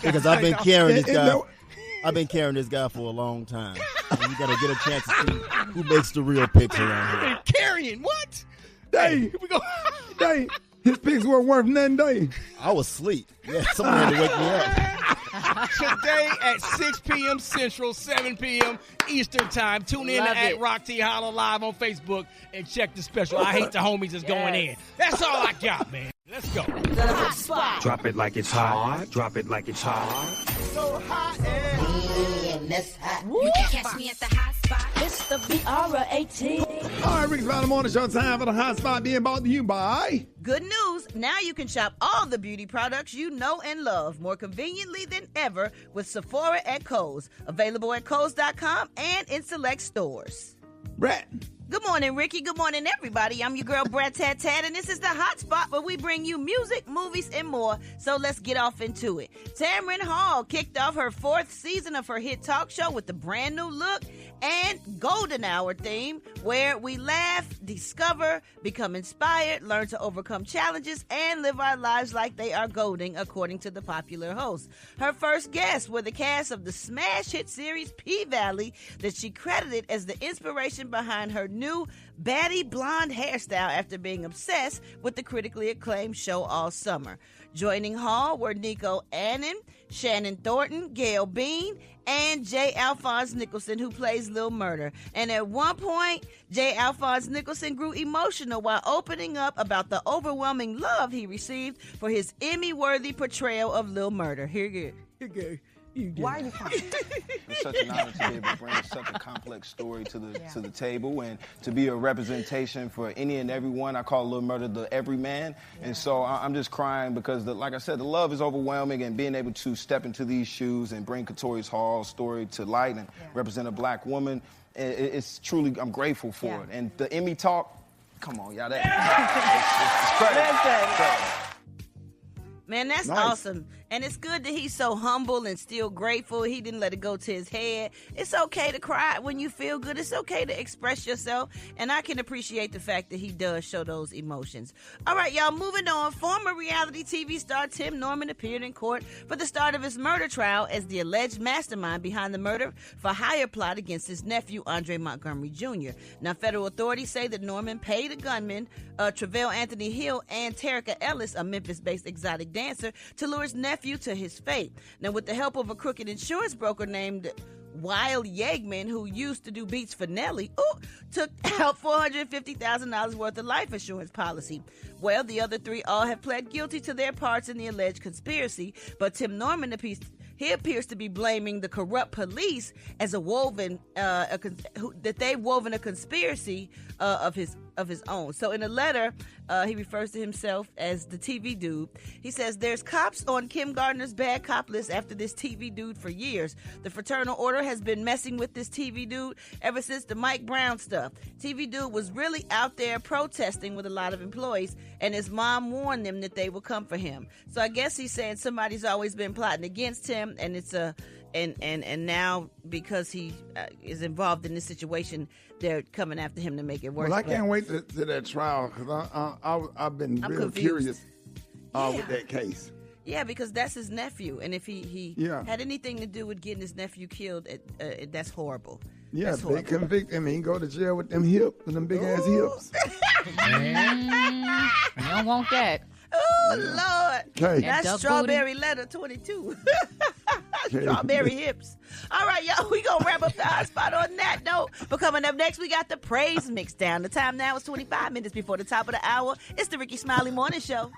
Because I've been carrying this guy. I've been carrying this guy for a long time. And you got to get a chance to see who makes the real picks around here. Carrying what? Dave, Dave, his picks weren't worth nothing, Dave. I was asleep. Yeah, someone had to wake me up. Today at 6 p.m. Central, 7 p.m. Eastern Time. Tune in at Rock T Holla live on Facebook and check the special. I Hate the Homies is going in. That's all I got, man. Let's go. The hot spot. Drop it like it's hot. Drop it like it's hot. So hot and that's hot. You can catch me at the hot spot. It's the BR18. All right, Rickey Smiley Morning Show time for the hot spot being brought to you by. Good news. Now you can shop all the beauty products you know and love more conveniently than ever with Sephora at Kohl's. Available at Kohl's.com and in select stores. Brett. Good morning, Ricky. Good morning, everybody. I'm your girl, Brett Tat Tat, and this is the Hot Spot where we bring you music, movies, and more. So let's get off into it. Tamron Hall kicked off her 4th season of her hit talk show with a brand new look and golden hour theme where we laugh, discover, become inspired, learn to overcome challenges, and live our lives like they are golden, according to the popular host. Her first guests were the cast of the smash hit series P-Valley that she credited as the inspiration behind her new baddie blonde hairstyle after being obsessed with the critically acclaimed show all summer. Joining Hall were Nico Annan, Shannon Thornton, Gail Bean, and J. Alphonse Nicholson, who plays Lil Murder. And at one point, J. Alphonse Nicholson grew emotional while opening up about the overwhelming love he received for his Emmy-worthy portrayal of Lil Murder. Here you go. Why are you coming? It's such an honor to be able to bring such a complex story to the table, and to be a representation for any and everyone. I call Lil Murder the everyman, and so I'm just crying because, like I said, the love is overwhelming, and being able to step into these shoes and bring Katori's Hall's story to light and represent a black woman, it's truly, I'm grateful for it. And the Emmy talk, come on, y'all, it's crazy. Man, that's awesome. And it's good that he's so humble and still grateful. He didn't let it go to his head. It's okay to cry when you feel good. It's okay to express yourself. And I can appreciate the fact that he does show those emotions. All right, y'all, moving on. Former reality TV star Tim Norman appeared in court for the start of his murder trial as the alleged mastermind behind the murder for hire plot against his nephew, Andre Montgomery Jr. Now, federal authorities say that Norman paid a gunman, Travell Anthony Hill, and Terica Ellis, a Memphis-based exotic dancer, to lure his nephew to his fate. Now, with the help of a crooked insurance broker named Wild Yegman, who used to do beats for Nelly, took out $450,000 worth of life insurance policy. Well, the other three all have pled guilty to their parts in the alleged conspiracy, but Tim Norman appears to be blaming the corrupt police as that they've woven a conspiracy of his of his own. So in a letter, he refers to himself as the TV dude. He says, there's cops on Kim Gardner's bad cop list after this TV dude for years. The Fraternal Order has been messing with this TV dude ever since the Mike Brown stuff. TV dude was really out there protesting with a lot of employees, and his mom warned them that they would come for him. So I guess he's saying somebody's always been plotting against him, and it's and now because he is involved in this situation, they're coming after him to make it worse. Well, I can't wait to that trial because I've been real curious with that case. Yeah, because that's his nephew, and if he had anything to do with getting his nephew killed, that's horrible. Yeah, if they convict him, he can go to jail with them hips and them big ass hips. You don't want that. Oh, Lord. Okay. That's Strawberry Letter 22. Strawberry hips. All right, y'all, we going to wrap up the hot spot on that note. But coming up next, we got the praise mix down. The time now is 25 minutes before the top of the hour. It's the Rickey Smiley Morning Show.